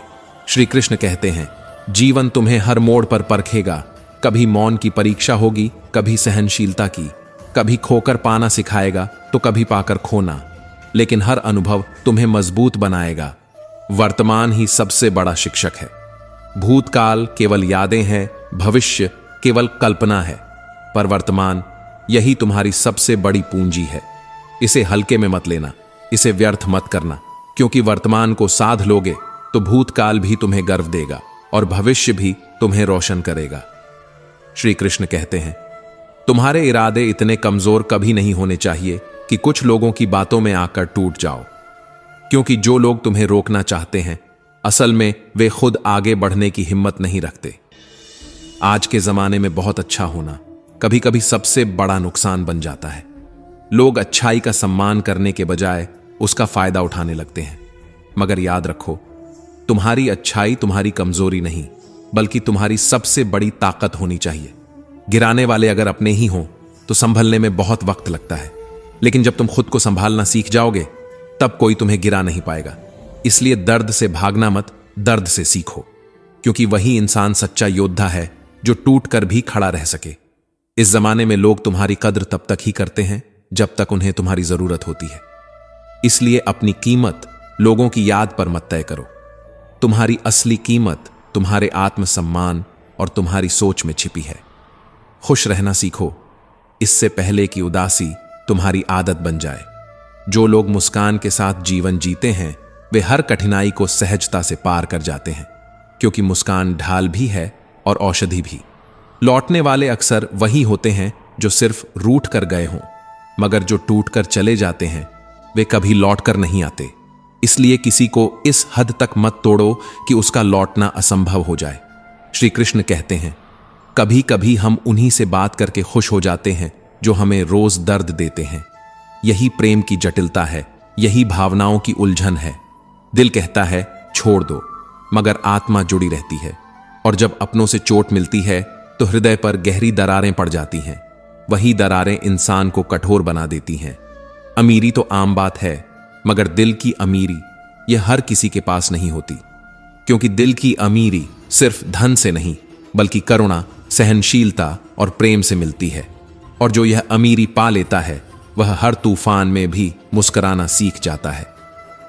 श्री कृष्ण कहते हैं, जीवन तुम्हें हर मोड़ पर परखेगा। कभी मौन की परीक्षा होगी, कभी सहनशीलता की, कभी खोकर पाना सिखाएगा तो कभी पाकर खोना, लेकिन हर अनुभव तुम्हें मजबूत बनाएगा। वर्तमान ही सबसे बड़ा शिक्षक है। भूतकाल केवल यादें हैं, भविष्य केवल कल्पना है, पर वर्तमान यही तुम्हारी सबसे बड़ी पूंजी है। इसे हल्के में मत लेना, इसे व्यर्थ मत करना, क्योंकि वर्तमान को साध लोगे तो भूतकाल भी तुम्हें गर्व देगा और भविष्य भी तुम्हें रोशन करेगा। श्री कृष्ण कहते हैं, तुम्हारे इरादे इतने कमजोर कभी नहीं होने चाहिए कि कुछ लोगों की बातों में आकर टूट जाओ, क्योंकि जो लोग तुम्हें रोकना चाहते हैं असल में वे खुद आगे बढ़ने की हिम्मत नहीं रखते। आज के जमाने में बहुत अच्छा होना कभी कभी सबसे बड़ा नुकसान बन जाता है। लोग अच्छाई का सम्मान करने के बजाय उसका फायदा उठाने लगते हैं। मगर याद रखो, तुम्हारी अच्छाई तुम्हारी कमजोरी नहीं, बल्कि तुम्हारी सबसे बड़ी ताकत होनी चाहिए। गिराने वाले अगर अपने ही हों तो संभलने में बहुत वक्त लगता है, लेकिन जब तुम खुद को संभालना सीख जाओगे तब कोई तुम्हें गिरा नहीं पाएगा। इसलिए दर्द से भागना मत, दर्द से सीखो, क्योंकि वही इंसान सच्चा योद्धा है जो टूट कर भी खड़ा रह सके। इस जमाने में लोग तुम्हारी कद्र तब तक ही करते हैं जब तक उन्हें तुम्हारी जरूरत होती है। इसलिए अपनी कीमत लोगों की याद पर मत तय करो। तुम्हारी असली कीमत तुम्हारे आत्मसम्मान और तुम्हारी सोच में छिपी है। खुश रहना सीखो, इससे पहले कि उदासी तुम्हारी आदत बन जाए। जो लोग मुस्कान के साथ जीवन जीते हैं वे हर कठिनाई को सहजता से पार कर जाते हैं, क्योंकि मुस्कान ढाल भी है और औषधि भी। लौटने वाले अक्सर वही होते हैं जो सिर्फ रूठ कर गए हों, मगर जो टूट कर चले जाते हैं वे कभी लौट कर नहीं आते। इसलिए किसी को इस हद तक मत तोड़ो कि उसका लौटना असंभव हो जाए। श्री कृष्ण कहते हैं, कभी कभी हम उन्हीं से बात करके खुश हो जाते हैं जो हमें रोज दर्द देते हैं। यही प्रेम की जटिलता है, यही भावनाओं की उलझन है। दिल कहता है छोड़ दो, मगर आत्मा जुड़ी रहती है, और जब अपनों से चोट मिलती है तो हृदय पर गहरी दरारें पड़ जाती हैं। वही दरारें इंसान को कठोर बना देती हैं। अमीरी तो आम बात है, मगर दिल की अमीरी यह हर किसी के पास नहीं होती, क्योंकि दिल की अमीरी सिर्फ धन से नहीं बल्कि करुणा, सहनशीलता और प्रेम से मिलती है। और जो यह अमीरी पा लेता है वह हर तूफान में भी मुस्कुराना सीख जाता है।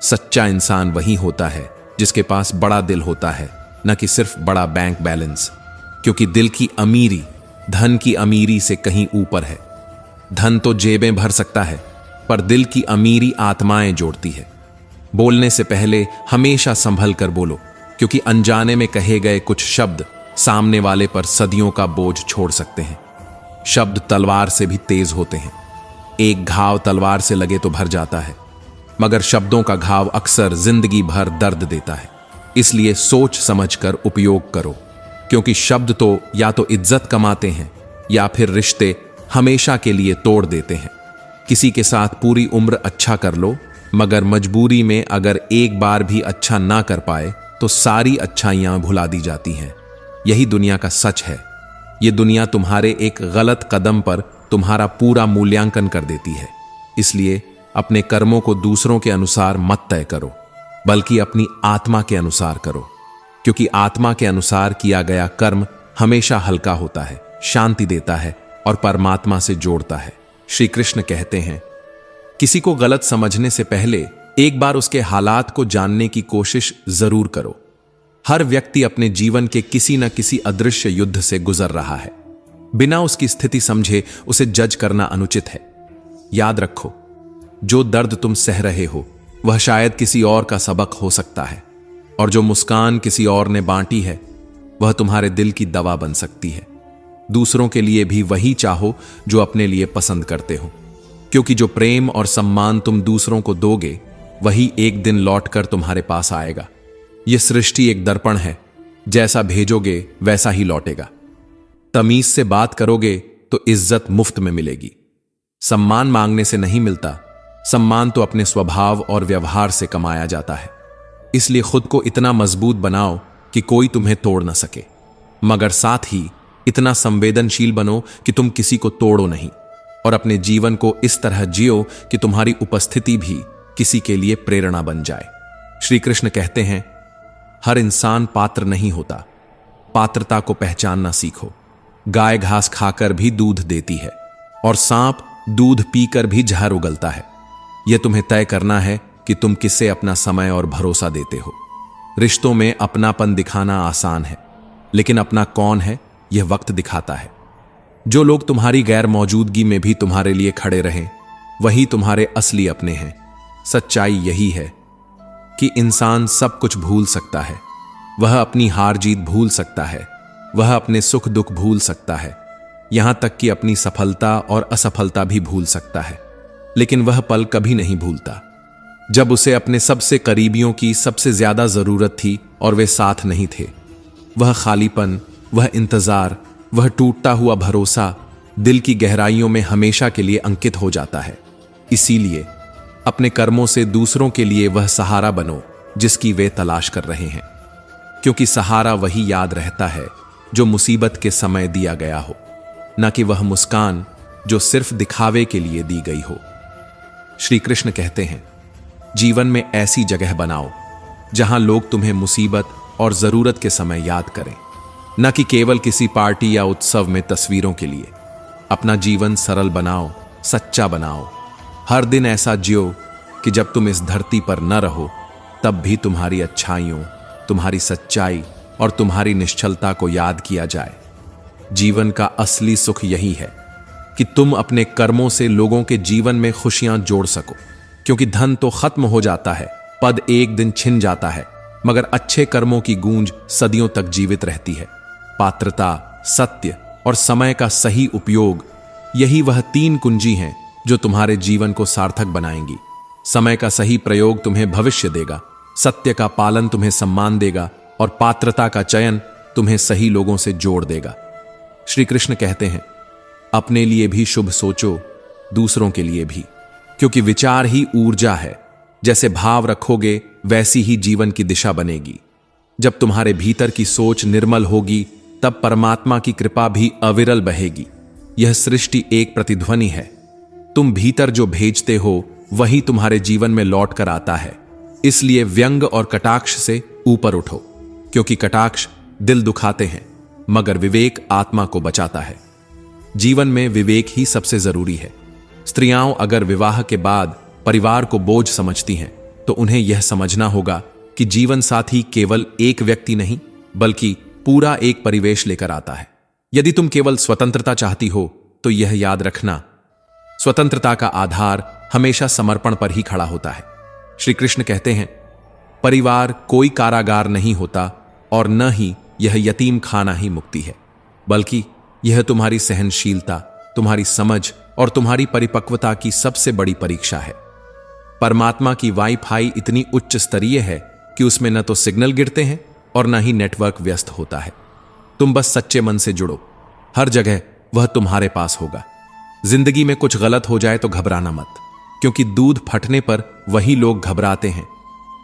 सच्चा इंसान वही होता है जिसके पास बड़ा दिल होता है, न कि सिर्फ बड़ा बैंक बैलेंस, क्योंकि दिल की अमीरी धन की अमीरी से कहीं ऊपर है। धन तो जेबें भर सकता है, पर दिल की अमीरी आत्माएं जोड़ती है। बोलने से पहले हमेशा संभल कर बोलो, क्योंकि अनजाने में कहे गए कुछ शब्द सामने वाले पर सदियों का बोझ छोड़ सकते हैं। शब्द तलवार से भी तेज होते हैं। एक घाव तलवार से लगे तो भर जाता है, मगर शब्दों का घाव अक्सर जिंदगी भर दर्द देता है। इसलिए सोच समझकर उपयोग करो, क्योंकि शब्द तो या तो इज्जत कमाते हैं या फिर रिश्ते हमेशा के लिए तोड़ देते हैं। किसी के साथ पूरी उम्र अच्छा कर लो, मगर मजबूरी में अगर एक बार भी अच्छा ना कर पाए तो सारी अच्छाइयां भुला दी जाती हैं। यही दुनिया का सच है। ये दुनिया तुम्हारे एक गलत कदम पर तुम्हारा पूरा मूल्यांकन कर देती है। इसलिए अपने कर्मों को दूसरों के अनुसार मत तय करो, बल्कि अपनी आत्मा के अनुसार करो, क्योंकि आत्मा के अनुसार किया गया कर्म हमेशा हल्का होता है, शांति देता है और परमात्मा से जोड़ता है। श्री कृष्ण कहते हैं, किसी को गलत समझने से पहले एक बार उसके हालात को जानने की कोशिश जरूर करो। हर व्यक्ति अपने जीवन के किसी न किसी अदृश्य युद्ध से गुजर रहा है। बिना उसकी स्थिति समझे उसे जज करना अनुचित है। याद रखो, जो दर्द तुम सह रहे हो वह शायद किसी और का सबक हो सकता है, और जो मुस्कान किसी और ने बांटी है वह तुम्हारे दिल की दवा बन सकती है। दूसरों के लिए भी वही चाहो जो अपने लिए पसंद करते हो, क्योंकि जो प्रेम और सम्मान तुम दूसरों को दोगे वही एक दिन लौटकर तुम्हारे पास आएगा। यह सृष्टि एक दर्पण है, जैसा भेजोगे वैसा ही लौटेगा। तमीज से बात करोगे तो इज्जत मुफ्त में मिलेगी। सम्मान मांगने से नहीं मिलता, सम्मान तो अपने स्वभाव और व्यवहार से कमाया जाता है। इसलिए खुद को इतना मजबूत बनाओ कि कोई तुम्हें तोड़ न सके, मगर साथ ही इतना संवेदनशील बनो कि तुम किसी को तोड़ो नहीं, और अपने जीवन को इस तरह जियो कि तुम्हारी उपस्थिति भी किसी के लिए प्रेरणा बन जाए। श्री कृष्ण कहते हैं, हर इंसान पात्र नहीं होता, पात्रता को पहचानना सीखो। गाय घास खाकर भी दूध देती है और सांप दूध पीकर भी जहर उगलता है। यह तुम्हें तय करना है कि तुम किसे अपना समय और भरोसा देते हो। रिश्तों में अपनापन दिखाना आसान है, लेकिन अपना कौन है यह वक्त दिखाता है। जो लोग तुम्हारी गैर मौजूदगी में भी तुम्हारे लिए खड़े रहें वही तुम्हारे असली अपने हैं। सच्चाई यही है कि इंसान सब कुछ भूल सकता है। वह अपनी हार जीत भूल सकता है, वह अपने सुख दुख भूल सकता है, यहां तक कि अपनी सफलता और असफलता भी भूल सकता है, लेकिन वह पल कभी नहीं भूलता जब उसे अपने सबसे करीबियों की सबसे ज्यादा जरूरत थी और वे साथ नहीं थे। वह खालीपन, वह इंतजार, वह टूटता हुआ भरोसा दिल की गहराइयों में हमेशा के लिए अंकित हो जाता है। इसीलिए अपने कर्मों से दूसरों के लिए वह सहारा बनो जिसकी वे तलाश कर रहे हैं, क्योंकि सहारा वही याद रहता है जो मुसीबत के समय दिया गया हो, न कि वह मुस्कान जो सिर्फ दिखावे के लिए दी गई हो। श्री कृष्ण कहते हैं, जीवन में ऐसी जगह बनाओ जहां लोग तुम्हें मुसीबत और जरूरत के समय याद करें, न कि केवल किसी पार्टी या उत्सव में तस्वीरों के लिए। अपना जीवन सरल बनाओ, सच्चा बनाओ। हर दिन ऐसा जियो कि जब तुम इस धरती पर न रहो तब भी तुम्हारी अच्छाइयों, तुम्हारी सच्चाई और तुम्हारी निश्चलता को याद किया जाए। जीवन का असली सुख यही है कि तुम अपने कर्मों से लोगों के जीवन में खुशियां जोड़ सको, क्योंकि धन तो खत्म हो जाता है, पद एक दिन छिन जाता है, मगर अच्छे कर्मों की गूंज सदियों तक जीवित रहती है। पात्रता, सत्य और समय का सही उपयोग, यही वह तीन कुंजी हैं जो तुम्हारे जीवन को सार्थक बनाएंगी। समय का सही प्रयोग तुम्हें भविष्य देगा, सत्य का पालन तुम्हें सम्मान देगा और पात्रता का चयन तुम्हें सही लोगों से जोड़ देगा। श्री कृष्ण कहते हैं, अपने लिए भी शुभ सोचो, दूसरों के लिए भी, क्योंकि विचार ही ऊर्जा है। जैसे भाव रखोगे वैसी ही जीवन की दिशा बनेगी। जब तुम्हारे भीतर की सोच निर्मल होगी तब परमात्मा की कृपा भी अविरल बहेगी। यह सृष्टि एक प्रतिध्वनि है। तुम भीतर जो भेजते हो वही तुम्हारे जीवन में लौट कर आता है। इसलिए व्यंग और कटाक्ष से ऊपर उठो, क्योंकि कटाक्ष दिल दुखाते हैं मगर विवेक आत्मा को बचाता है। जीवन में विवेक ही सबसे जरूरी है। स्त्रियां अगर विवाह के बाद परिवार को बोझ समझती हैं तो उन्हें यह समझना होगा कि जीवन साथी केवल एक व्यक्ति नहीं बल्कि पूरा एक परिवेश लेकर आता है। यदि तुम केवल स्वतंत्रता चाहती हो तो यह याद रखना, स्वतंत्रता का आधार हमेशा समर्पण पर ही खड़ा होता है। श्री कृष्ण कहते हैं, परिवार कोई कारागार नहीं होता और न ही यह यतीम खाना ही मुक्ति है, बल्कि यह तुम्हारी सहनशीलता, तुम्हारी समझ और तुम्हारी परिपक्वता की सबसे बड़ी परीक्षा है। परमात्मा की वाईफाई इतनी उच्च स्तरीय है कि उसमें न तो सिग्नल गिरते हैं और न ही नेटवर्क व्यस्त होता है। तुम बस सच्चे मन से जुड़ो, हर जगह वह तुम्हारे पास होगा। जिंदगी में कुछ गलत हो जाए तो घबराना मत, क्योंकि दूध फटने पर वही लोग घबराते हैं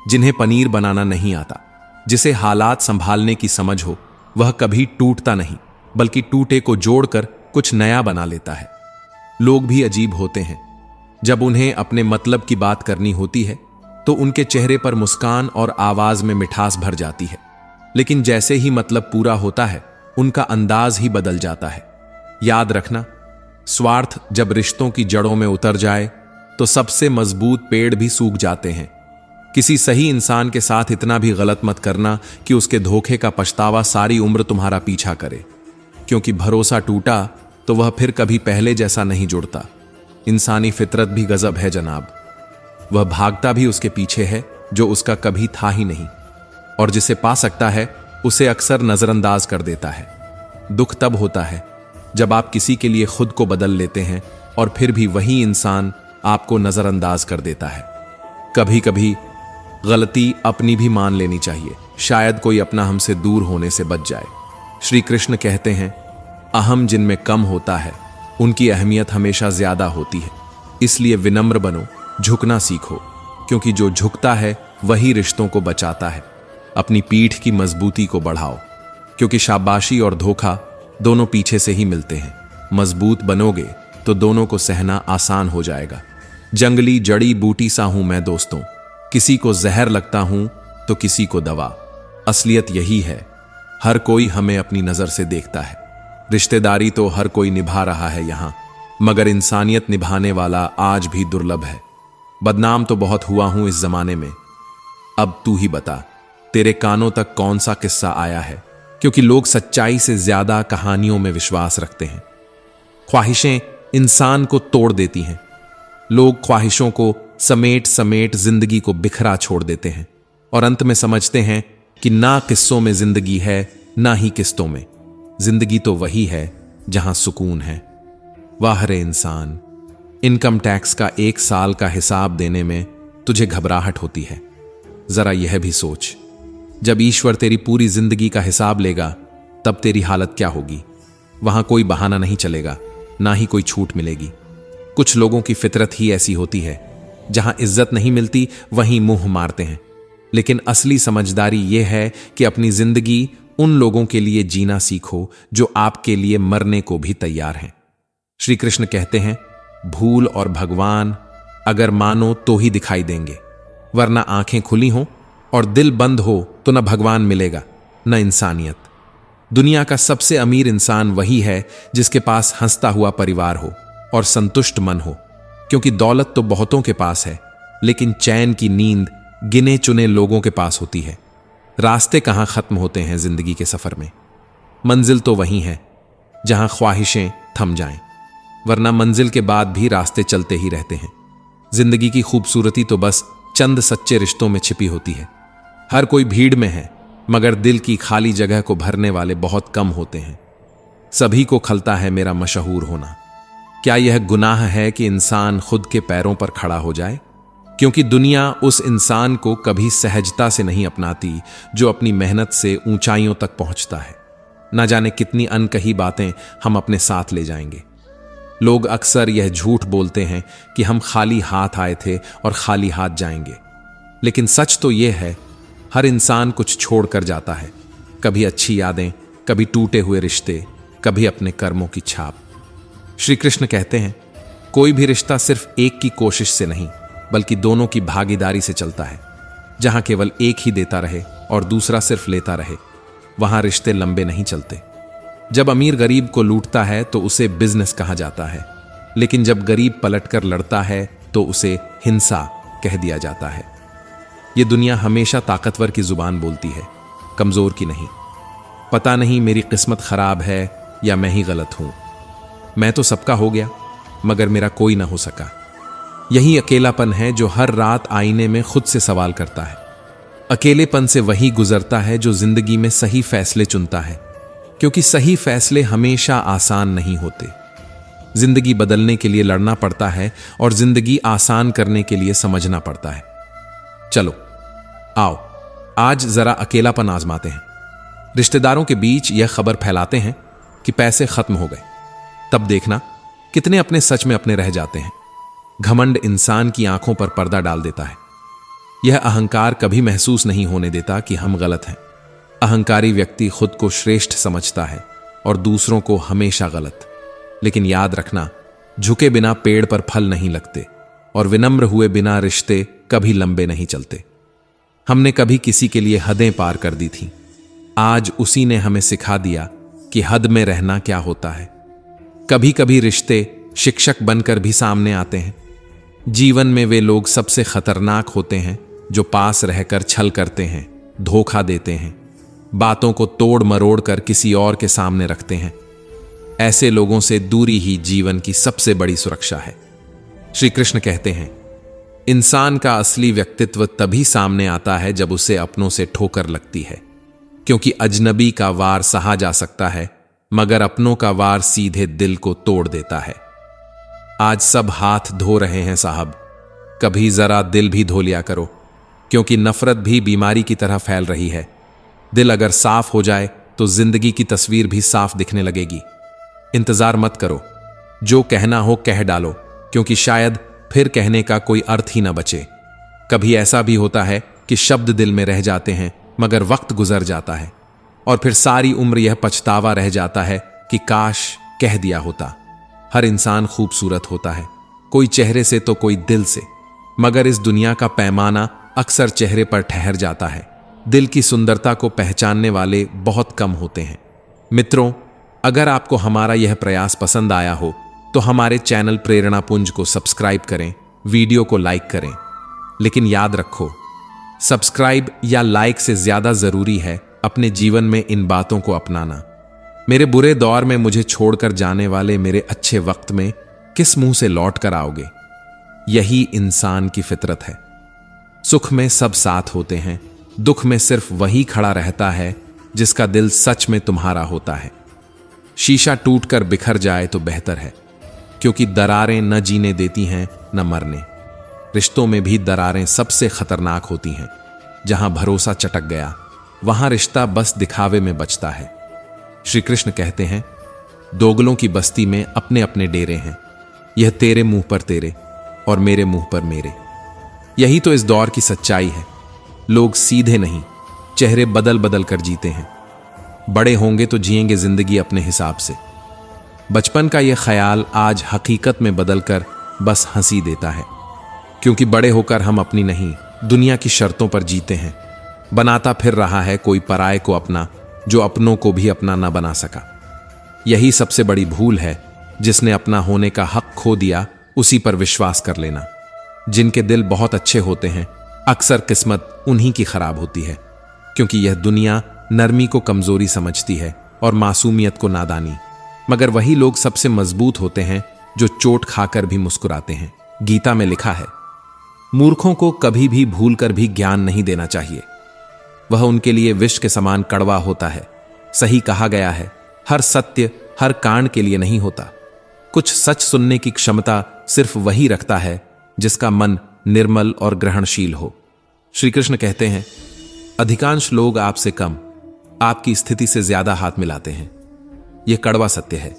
जिन्हें पनीर बनाना नहीं आता। जिसे हालात संभालने की समझ हो वह कभी टूटता नहीं बल्कि टूटे को जोड़कर कुछ नया बना लेता है। लोग भी अजीब होते हैं, जब उन्हें अपने मतलब की बात करनी होती है तो उनके चेहरे पर मुस्कान और आवाज में मिठास भर जाती है, लेकिन जैसे ही मतलब पूरा होता है उनका अंदाज ही बदल जाता है। याद रखना, स्वार्थ जब रिश्तों की जड़ों में उतर जाए तो सबसे मजबूत पेड़ भी सूख जाते हैं। किसी सही इंसान के साथ इतना भी गलत मत करना कि उसके धोखे का पछतावा सारी उम्र तुम्हारा पीछा करे, क्योंकि भरोसा टूटा तो वह फिर कभी पहले जैसा नहीं जुड़ता। इंसानी फितरत भी गजब है जनाब, वह भागता भी उसके पीछे है जो उसका कभी था ही नहीं, और जिसे पा सकता है उसे अक्सर नजरअंदाज कर देता है। दुख तब होता है जब आप किसी के लिए खुद को बदल लेते हैं और फिर भी वही इंसान आपको नजरअंदाज कर देता है। कभी कभी गलती अपनी भी मान लेनी चाहिए, शायद कोई अपना हमसे दूर होने से बच जाए। श्री कृष्ण कहते हैं, अहम जिनमें कम होता है उनकी अहमियत हमेशा ज्यादा होती है। इसलिए विनम्र बनो, झुकना सीखो, क्योंकि जो झुकता है वही रिश्तों को बचाता है। अपनी पीठ की मजबूती को बढ़ाओ, क्योंकि शाबाशी और धोखा दोनों पीछे से ही मिलते हैं। मजबूत बनोगे तो दोनों को सहना आसान हो जाएगा। जंगली जड़ी बूटी सा हूं मैं दोस्तों, किसी को जहर लगता हूं तो किसी को दवा। असलियत यही है, हर कोई हमें अपनी नजर से देखता है। रिश्तेदारी तो हर कोई निभा रहा है यहां, मगर इंसानियत निभाने वाला आज भी दुर्लभ है। बदनाम तो बहुत हुआ हूं इस जमाने में, अब तू ही बता तेरे कानों तक कौन सा किस्सा आया है, क्योंकि लोग सच्चाई से ज्यादा कहानियों में विश्वास रखते हैं। ख्वाहिशें इंसान को तोड़ देती हैं। लोग ख्वाहिशों को समेट समेट जिंदगी को बिखरा छोड़ देते हैं और अंत में समझते हैं कि ना किस्सों में जिंदगी है ना ही किस्तों में। जिंदगी तो वही है जहां सुकून है। वाह रे इंसान, इनकम टैक्स का 1 साल का हिसाब देने में तुझे घबराहट होती है। जरा यह भी सोच, जब ईश्वर तेरी पूरी जिंदगी का हिसाब लेगा तब तेरी हालत क्या होगी। वहां कोई बहाना नहीं चलेगा, ना ही कोई छूट मिलेगी। कुछ लोगों की फितरत ही ऐसी होती है, जहां इज्जत नहीं मिलती वहीं मुंह मारते हैं। लेकिन असली समझदारी यह है कि अपनी जिंदगी उन लोगों के लिए जीना सीखो जो आपके लिए मरने को भी तैयार हैं। श्री कृष्ण कहते हैं, भूल और भगवान अगर मानो तो ही दिखाई देंगे, वरना आंखें खुली हो और दिल बंद हो तो न भगवान मिलेगा न इंसानियत। दुनिया का सबसे अमीर इंसान वही है जिसके पास हंसता हुआ परिवार हो और संतुष्ट मन हो, क्योंकि दौलत तो बहुतों के पास है, लेकिन चैन की नींद गिने चुने लोगों के पास होती है। रास्ते कहां खत्म होते हैं जिंदगी के सफर में, मंजिल तो वही है जहां ख्वाहिशें थम जाएं, वरना मंजिल के बाद भी रास्ते चलते ही रहते हैं। जिंदगी की खूबसूरती तो बस चंद सच्चे रिश्तों में छिपी होती है। हर कोई भीड़ में है, मगर दिल की खाली जगह को भरने वाले बहुत कम होते हैं। सभी को खलता है मेरा मशहूर होना। क्या यह गुनाह है कि इंसान खुद के पैरों पर खड़ा हो जाए? क्योंकि दुनिया उस इंसान को कभी सहजता से नहीं अपनाती जो अपनी मेहनत से ऊंचाइयों तक पहुंचता है। न जाने कितनी अनकही बातें हम अपने साथ ले जाएंगे। लोग अक्सर यह झूठ बोलते हैं कि हम खाली हाथ आए थे और खाली हाथ जाएंगे, लेकिन सच तो यह है, हर इंसान कुछ छोड़ कर जाता है। कभी अच्छी यादें, कभी टूटे हुए रिश्ते, कभी अपने कर्मों की छाप। श्री कृष्ण कहते हैं, कोई भी रिश्ता सिर्फ एक की कोशिश से नहीं बल्कि दोनों की भागीदारी से चलता है। जहां केवल एक ही देता रहे और दूसरा सिर्फ लेता रहे, वहां रिश्ते लंबे नहीं चलते। जब अमीर गरीब को लूटता है तो उसे बिजनेस कहा जाता है, लेकिन जब गरीब पलटकर लड़ता है तो उसे हिंसा कह दिया जाता है। यह दुनिया हमेशा ताकतवर की जुबान बोलती है, कमजोर की नहीं। पता नहीं मेरी किस्मत खराब है या मैं ही गलत हूं। मैं तो सबका हो गया मगर मेरा कोई ना हो सका। यही अकेलापन है जो हर रात आईने में खुद से सवाल करता है। अकेलेपन से वही गुजरता है जो जिंदगी में सही फैसले चुनता है, क्योंकि सही फैसले हमेशा आसान नहीं होते। जिंदगी बदलने के लिए लड़ना पड़ता है और जिंदगी आसान करने के लिए समझना पड़ता है। चलो आओ आज जरा अकेलापन आजमाते हैं। रिश्तेदारों के बीच यह खबर फैलाते हैं कि पैसे खत्म हो गए, तब देखना कितने अपने सच में अपने रह जाते हैं। घमंड इंसान की आंखों पर पर्दा डाल देता है। यह अहंकार कभी महसूस नहीं होने देता कि हम गलत हैं। अहंकारी व्यक्ति खुद को श्रेष्ठ समझता है और दूसरों को हमेशा गलत। लेकिन याद रखना, झुके बिना पेड़ पर फल नहीं लगते और विनम्र हुए बिना रिश्ते कभी लंबे नहीं चलते। हमने कभी किसी के लिए हदें पार कर दी थी, आज उसी ने हमें सिखा दिया कि हद में रहना क्या होता है। कभी कभी रिश्ते शिक्षक बनकर भी सामने आते हैं। जीवन में वे लोग सबसे खतरनाक होते हैं जो पास रहकर छल करते हैं, धोखा देते हैं, बातों को तोड़ मरोड़ कर किसी और के सामने रखते हैं। ऐसे लोगों से दूरी ही जीवन की सबसे बड़ी सुरक्षा है। श्री कृष्ण कहते हैं, इंसान का असली व्यक्तित्व तभी सामने आता है जब उसे अपनों से ठोकर लगती है, क्योंकि अजनबी का वार सहा जा सकता है मगर अपनों का वार सीधे दिल को तोड़ देता है। आज सब हाथ धो रहे हैं साहब, कभी जरा दिल भी धो लिया करो, क्योंकि नफरत भी बीमारी की तरह फैल रही है। दिल अगर साफ हो जाए तो जिंदगी की तस्वीर भी साफ दिखने लगेगी। इंतजार मत करो, जो कहना हो कह डालो, क्योंकि शायद फिर कहने का कोई अर्थ ही ना बचे। कभी ऐसा भी होता है कि शब्द दिल में रह जाते हैं मगर वक्त गुजर जाता है और फिर सारी उम्र यह पछतावा रह जाता है कि काश कह दिया होता। हर इंसान खूबसूरत होता है, कोई चेहरे से तो कोई दिल से, मगर इस दुनिया का पैमाना अक्सर चेहरे पर ठहर जाता है। दिल की सुंदरता को पहचानने वाले बहुत कम होते हैं। मित्रों, अगर आपको हमारा यह प्रयास पसंद आया हो तो हमारे चैनल प्रेरणा पुंज को सब्सक्राइब करें, वीडियो को लाइक करें। लेकिन याद रखो, सब्सक्राइब या लाइक से ज्यादा जरूरी है अपने जीवन में इन बातों को अपनाना। मेरे बुरे दौर में मुझे छोड़कर जाने वाले मेरे अच्छे वक्त में किस मुंह से लौट कर आओगे? यही इंसान की फितरत है। सुख में सब साथ होते हैं, दुख में सिर्फ वही खड़ा रहता है जिसका दिल सच में तुम्हारा होता है। शीशा टूटकर बिखर जाए तो बेहतर है, क्योंकि दरारें न जीने देती हैं न मरने। रिश्तों में भी दरारें सबसे खतरनाक होती हैं। जहां भरोसा चटक गया वहां रिश्ता बस दिखावे में बचता है। श्री कृष्ण कहते हैं, दोगलों की बस्ती में अपने अपने डेरे हैं, यह तेरे मुंह पर तेरे और मेरे मुंह पर मेरे। यही तो इस दौर की सच्चाई है। लोग सीधे नहीं, चेहरे बदल बदल कर जीते हैं। बड़े होंगे तो जिएंगे जिंदगी अपने हिसाब से। बचपन का यह ख्याल आज हकीकत में बदलकर बस हंसी देता है, क्योंकि बड़े होकर हम अपनी नहीं दुनिया की शर्तों पर जीते हैं। बनाता फिर रहा है कोई पराये को अपना, जो अपनों को भी अपना न बना सका। यही सबसे बड़ी भूल है। जिसने अपना होने का हक खो दिया उसी पर विश्वास कर लेना। जिनके दिल बहुत अच्छे होते हैं अक्सर किस्मत उन्हीं की खराब होती है, क्योंकि यह दुनिया नरमी को कमजोरी समझती है और मासूमियत को नादानी। मगर वही लोग सबसे मजबूत होते हैं जो चोट खाकर भी मुस्कुराते हैं। गीता में लिखा है, मूर्खों को कभी भी भूल कर भी ज्ञान नहीं देना चाहिए, वह उनके लिए विष के समान कड़वा होता है। सही कहा गया है, हर सत्य हर कांड के लिए नहीं होता। कुछ सच सुनने की क्षमता सिर्फ वही रखता है जिसका मन निर्मल और ग्रहणशील हो। श्री कृष्ण कहते हैं, अधिकांश लोग आपसे कम आपकी स्थिति से ज्यादा हाथ मिलाते हैं। यह कड़वा सत्य है।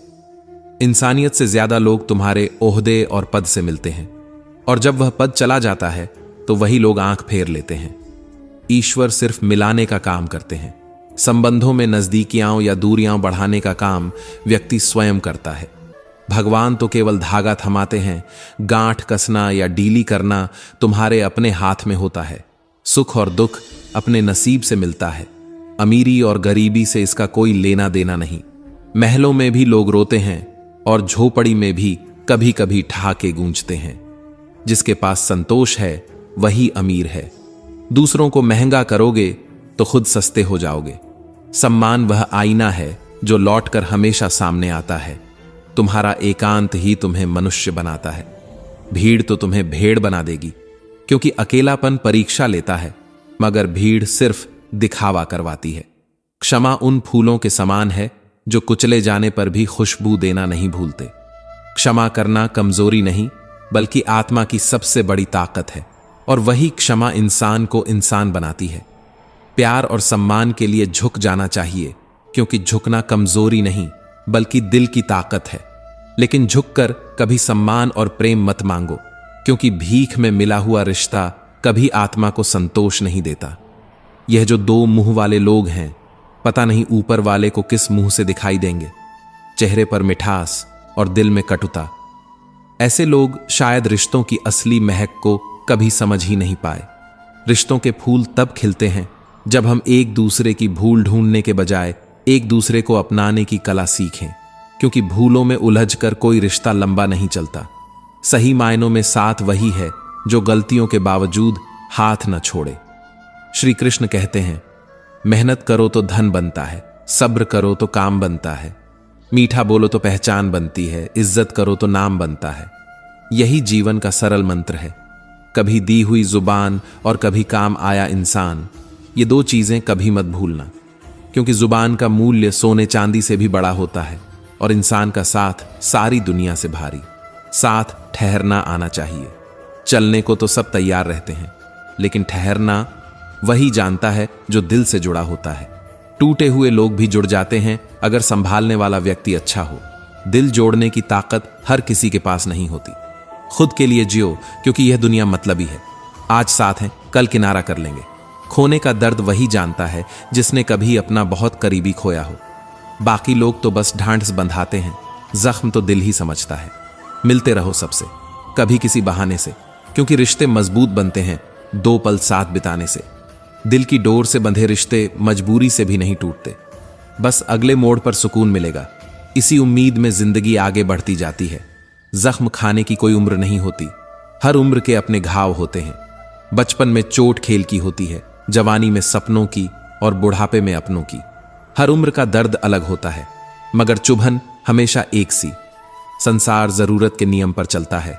इंसानियत से ज्यादा लोग तुम्हारे ओहदे और पद से मिलते हैं, और जब वह पद चला जाता है तो वही लोग आंख फेर लेते हैं। ईश्वर सिर्फ मिलाने का काम करते हैं, संबंधों में नजदीकियां या दूरियां बढ़ाने का काम व्यक्ति स्वयं करता है। भगवान तो केवल धागा थमाते हैं, गांठ कसना या डीली करना तुम्हारे अपने हाथ में होता है। सुख और दुख अपने नसीब से मिलता है। अमीरी और गरीबी से इसका कोई लेना देना नहीं। महलों में भी लोग रोते हैं और झोपड़ी में भी कभी कभी ठहाके गूंजते हैं। जिसके पास संतोष है वही अमीर है। दूसरों को महंगा करोगे तो खुद सस्ते हो जाओगे। सम्मान वह आईना है जो लौटकर हमेशा सामने आता है। तुम्हारा एकांत ही तुम्हें मनुष्य बनाता है। भीड़ तो तुम्हें भेड़ बना देगी, क्योंकि अकेलापन परीक्षा लेता है, मगर भीड़ सिर्फ दिखावा करवाती है। क्षमा उन फूलों के समान है जो कुचले जाने पर भी खुशबू देना नहीं भूलते। क्षमा करना कमजोरी नहीं, बल्कि आत्मा की सबसे बड़ी ताकत है, और वही क्षमा इंसान को इंसान बनाती है। प्यार और सम्मान के लिए झुक जाना चाहिए, क्योंकि झुकना कमजोरी नहीं बल्कि दिल की ताकत है। लेकिन झुककर कभी सम्मान और प्रेम मत मांगो, क्योंकि भीख में मिला हुआ रिश्ता कभी आत्मा को संतोष नहीं देता। यह जो दो मुंह वाले लोग हैं, पता नहीं ऊपर वाले को किस मुंह से दिखाई देंगे। चेहरे पर मिठास और दिल में कटुता। ऐसे लोग शायद रिश्तों की असली महक को कभी समझ ही नहीं पाए। रिश्तों के फूल तब खिलते हैं जब हम एक दूसरे की भूल ढूंढने के बजाय एक दूसरे को अपनाने की कला सीखें, क्योंकि भूलों में उलझकर कोई रिश्ता लंबा नहीं चलता। सही मायनों में साथ वही है जो गलतियों के बावजूद हाथ न छोड़े। श्री कृष्ण कहते हैं, मेहनत करो तो धन बनता है, सब्र करो तो काम बनता है, मीठा बोलो तो पहचान बनती है, इज्जत करो तो नाम बनता है। यही जीवन का सरल मंत्र है। कभी दी हुई जुबान और कभी काम आया इंसान, ये दो चीजें कभी मत भूलना, क्योंकि जुबान का मूल्य सोने चांदी से भी बड़ा होता है और इंसान का साथ सारी दुनिया से भारी। साथ ठहरना आना चाहिए। चलने को तो सब तैयार रहते हैं, लेकिन ठहरना वही जानता है जो दिल से जुड़ा होता है। टूटे हुए लोग भी जुड़ जाते हैं अगर संभालने वाला व्यक्ति अच्छा हो। दिल जोड़ने की ताकत हर किसी के पास नहीं होती। खुद के लिए जियो, क्योंकि यह दुनिया मतलबी है। आज साथ हैं, कल किनारा कर लेंगे। खोने का दर्द वही जानता है जिसने कभी अपना बहुत करीबी खोया हो। बाकी लोग तो बस ढांढस बंधाते हैं, जख्म तो दिल ही समझता है। मिलते रहो सबसे, कभी किसी बहाने से, क्योंकि रिश्ते मजबूत बनते हैं दो पल साथ बिताने से। दिल की डोर से बंधे रिश्ते मजबूरी से भी नहीं टूटते। बस अगले मोड़ पर सुकून मिलेगा, इसी उम्मीद में जिंदगी आगे बढ़ती जाती है। जख्म खाने की कोई उम्र नहीं होती। हर उम्र के अपने घाव होते हैं। बचपन में चोट खेल की होती है, जवानी में सपनों की और बुढ़ापे में अपनों की। हर उम्र का दर्द अलग होता है, मगर चुभन हमेशा एक सी। संसार जरूरत के नियम पर चलता है।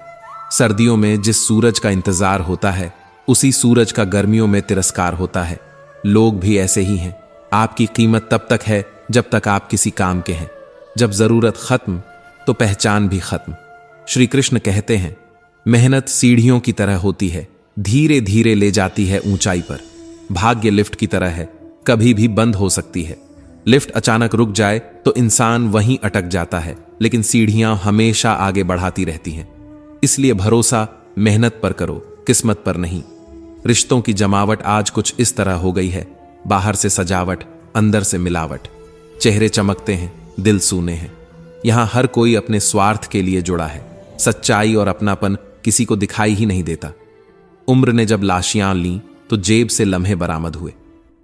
सर्दियों में जिस सूरज का इंतजार होता है, उसी सूरज का गर्मियों में तिरस्कार होता है। लोग भी ऐसे ही हैं। आपकी कीमत तब तक है जब तक आप किसी काम के हैं। जब जरूरत खत्म तो पहचान भी खत्म। श्री कृष्ण कहते हैं, मेहनत सीढ़ियों की तरह होती है, धीरे धीरे ले जाती है ऊंचाई पर। भाग्य लिफ्ट की तरह है, कभी भी बंद हो सकती है। लिफ्ट अचानक रुक जाए तो इंसान वहीं अटक जाता है, लेकिन सीढ़ियां हमेशा आगे बढ़ाती रहती हैं। इसलिए भरोसा मेहनत पर करो, किस्मत पर नहीं। रिश्तों की जमावट आज कुछ इस तरह हो गई है, बाहर से सजावट, अंदर से मिलावट। चेहरे चमकते हैं, दिल सूने हैं। यहां हर कोई अपने स्वार्थ के लिए जुड़ा है। सच्चाई और अपनापन किसी को दिखाई ही नहीं देता। उम्र ने जब लाशियां लीं तो जेब से लम्हे बरामद हुए।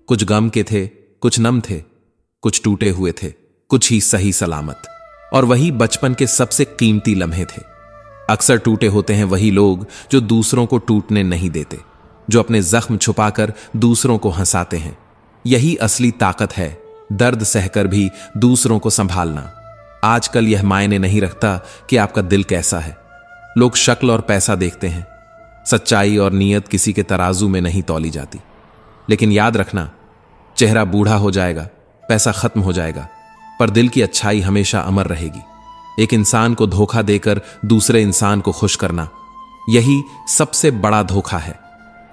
कुछ गम के थे, कुछ नम थे, कुछ टूटे हुए थे, कुछ ही सही सलामत। और वही बचपन के सबसे कीमती लम्हे थे। अक्सर टूटे होते हैं वही लोग जो दूसरों को टूटने नहीं देते, जो अपने जख्म छुपाकर दूसरों को हंसाते हैं। यही असली ताकत है, दर्द सहकर भी दूसरों को संभालना। आजकल यह मायने नहीं रखता कि आपका दिल कैसा है। लोग शक्ल और पैसा देखते हैं। सच्चाई और नीयत किसी के तराजू में नहीं तौली जाती। लेकिन याद रखना, चेहरा बूढ़ा हो जाएगा, पैसा खत्म हो जाएगा, पर दिल की अच्छाई हमेशा अमर रहेगी। एक इंसान को धोखा देकर दूसरे इंसान को खुश करना, यही सबसे बड़ा धोखा है।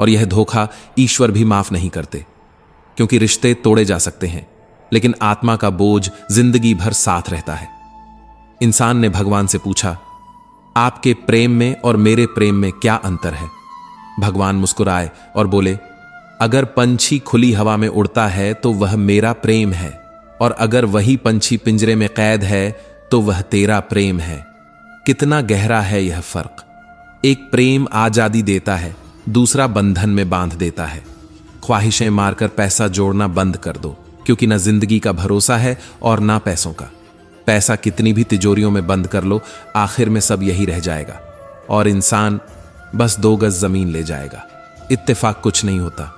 और यह धोखा ईश्वर भी माफ नहीं करते, क्योंकि रिश्ते तोड़े जा सकते हैं, लेकिन आत्मा का बोझ जिंदगी भर साथ रहता है। इंसान ने भगवान से पूछा, आपके प्रेम में और मेरे प्रेम में क्या अंतर है? भगवान मुस्कुराए और बोले, अगर पंछी खुली हवा में उड़ता है तो वह मेरा प्रेम है, और अगर वही पंछी पिंजरे में कैद है तो वह तेरा प्रेम है। कितना गहरा है यह फर्क। एक प्रेम आजादी देता है, दूसरा बंधन में बांध देता है। ख्वाहिशें मारकर पैसा जोड़ना बंद कर दो, क्योंकि ना जिंदगी का भरोसा है और ना पैसों का। पैसा कितनी भी तिजोरियों में बंद कर लो, आखिर में सब यही रह जाएगा, और इंसान बस 2 गज जमीन ले जाएगा। इत्तेफाक कुछ नहीं होता।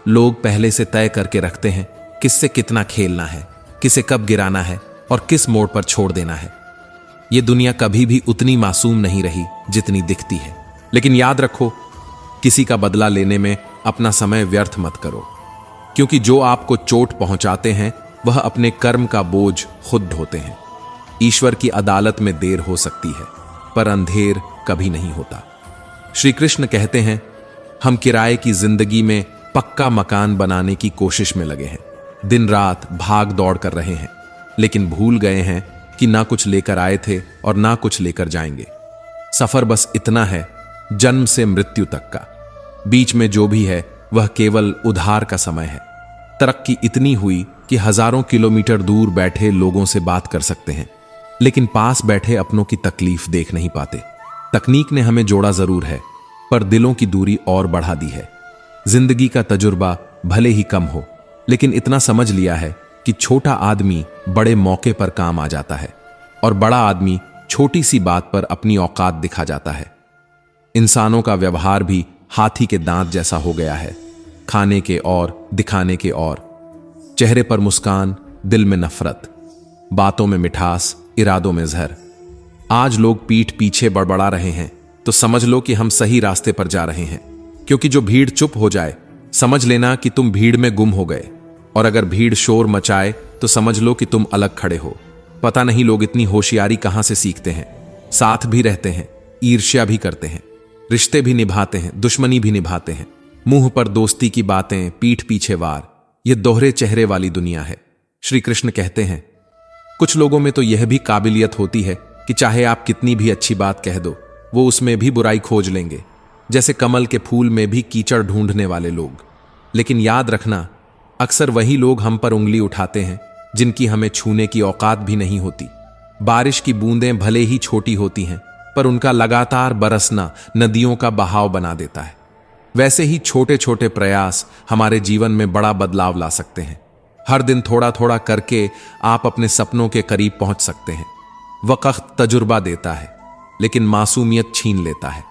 लोग पहले से तय करके रखते हैं किससे कितना खेलना है, किसे कब गिराना है और किस मोड़ पर छोड़ देना है। यह दुनिया कभी भी उतनी मासूम नहीं रही जितनी दिखती है। लेकिन याद रखो, किसी का बदला लेने में अपना समय व्यर्थ मत करो, क्योंकि जो आपको चोट पहुंचाते हैं वह अपने कर्म का बोझ खुद ढोते हैं। ईश्वर की अदालत में देर हो सकती है, पर अंधेर कभी नहीं होता। श्री कृष्ण कहते हैं, हम किराए की जिंदगी में पक्का मकान बनाने की कोशिश में लगे हैं, दिन रात भाग दौड़ कर रहे हैं, लेकिन भूल गए हैं कि ना कुछ लेकर आए थे और ना कुछ लेकर जाएंगे। सफर बस इतना है, जन्म से मृत्यु तक का। बीच में जो भी है वह केवल उधार का समय है। तरक्की इतनी हुई कि हजारों किलोमीटर दूर बैठे लोगों से बात कर सकते हैं, लेकिन पास बैठे अपनों की तकलीफ देख नहीं पाते। तकनीक ने हमें जोड़ा जरूर है, पर दिलों की दूरी और बढ़ा दी है। जिंदगी का तजुर्बा भले ही कम हो, लेकिन इतना समझ लिया है कि छोटा आदमी बड़े मौके पर काम आ जाता है, और बड़ा आदमी छोटी सी बात पर अपनी औकात दिखा जाता है। इंसानों का व्यवहार भी हाथी के दांत जैसा हो गया है, खाने के और दिखाने के और। चेहरे पर मुस्कान, दिल में नफरत, बातों में मिठास, इरादों में जहर। आज लोग पीठ पीछे बड़बड़ा रहे हैं तो समझ लो कि हम सही रास्ते पर जा रहे हैं, क्योंकि जो भीड़ चुप हो जाए समझ लेना कि तुम भीड़ में गुम हो गए, और अगर भीड़ शोर मचाए तो समझ लो कि तुम अलग खड़े हो। पता नहीं लोग इतनी होशियारी कहां से सीखते हैं। साथ भी रहते हैं, ईर्ष्या भी करते हैं, रिश्ते भी निभाते हैं, दुश्मनी भी निभाते हैं। मुंह पर दोस्ती की बातें, पीठ पीछे वार। यह दोहरे चेहरे वाली दुनिया है। श्री कृष्ण कहते हैं, कुछ लोगों में तो यह भी काबिलियत होती है कि चाहे आप कितनी भी अच्छी बात कह दो, वो उसमें भी बुराई खोज लेंगे, जैसे कमल के फूल में भी कीचड़ ढूंढने वाले लोग। लेकिन याद रखना, अक्सर वही लोग हम पर उंगली उठाते हैं जिनकी हमें छूने की औकात भी नहीं होती। बारिश की बूंदें भले ही छोटी होती हैं, पर उनका लगातार बरसना नदियों का बहाव बना देता है। वैसे ही छोटे छोटे प्रयास हमारे जीवन में बड़ा बदलाव ला सकते हैं। हर दिन थोड़ा थोड़ा करके आप अपने सपनों के करीब पहुंच सकते हैं। वक्त तजुर्बा देता है, लेकिन मासूमियत छीन लेता है।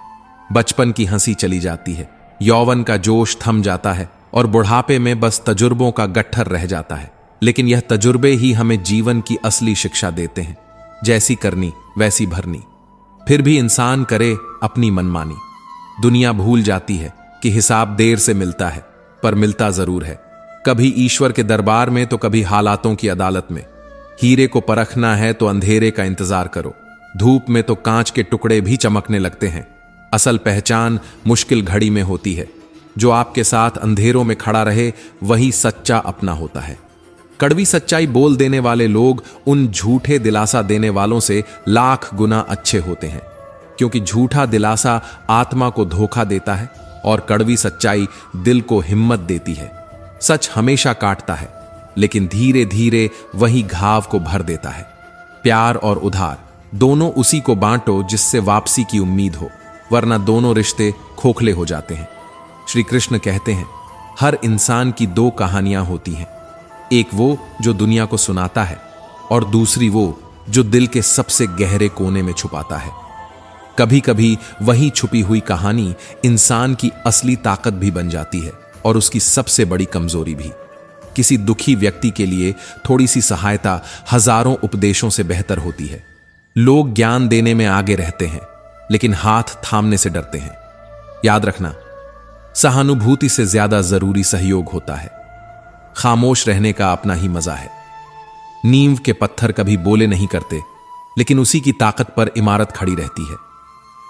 बचपन की हंसी चली जाती है, यौवन का जोश थम जाता है, और बुढ़ापे में बस तजुर्बों का गट्ठर रह जाता है। लेकिन यह तजुर्बे ही हमें जीवन की असली शिक्षा देते हैं। जैसी करनी वैसी भरनी। फिर भी इंसान करे अपनी मनमानी। दुनिया भूल जाती है कि हिसाब देर से मिलता है, पर मिलता जरूर है। कभी ईश्वर के दरबार में तो कभी हालातों की अदालत में। हीरे को परखना है तो अंधेरे का इंतजार करो। धूप में तो कांच के टुकड़े भी चमकने लगते हैं। असल पहचान मुश्किल घड़ी में होती है। जो आपके साथ अंधेरों में खड़ा रहे वही सच्चा अपना होता है। कड़वी सच्चाई बोल देने वाले लोग उन झूठे दिलासा देने वालों से लाख गुना अच्छे होते हैं, क्योंकि झूठा दिलासा आत्मा को धोखा देता है और कड़वी सच्चाई दिल को हिम्मत देती है। सच हमेशा काटता है, लेकिन धीरे धीरे वही घाव को भर देता है। प्यार और उधार दोनों उसी को बांटो जिससे वापसी की उम्मीद हो, वरना दोनों रिश्ते खोखले हो जाते हैं। श्री कृष्ण कहते हैं, हर इंसान की 2 कहानियां होती हैं। एक वो जो दुनिया को सुनाता है, और दूसरी वो जो दिल के सबसे गहरे कोने में छुपाता है। कभी कभी वही छुपी हुई कहानी इंसान की असली ताकत भी बन जाती है, और उसकी सबसे बड़ी कमजोरी भी। किसी दुखी व्यक्ति के लिए थोड़ी सी सहायता हजारों उपदेशों से बेहतर होती है। लोग ज्ञान देने में आगे रहते हैं, लेकिन हाथ थामने से डरते हैं। याद रखना, सहानुभूति से ज्यादा जरूरी सहयोग होता है। खामोश रहने का अपना ही मजा है। नींव के पत्थर कभी बोले नहीं करते, लेकिन उसी की ताकत पर इमारत खड़ी रहती है।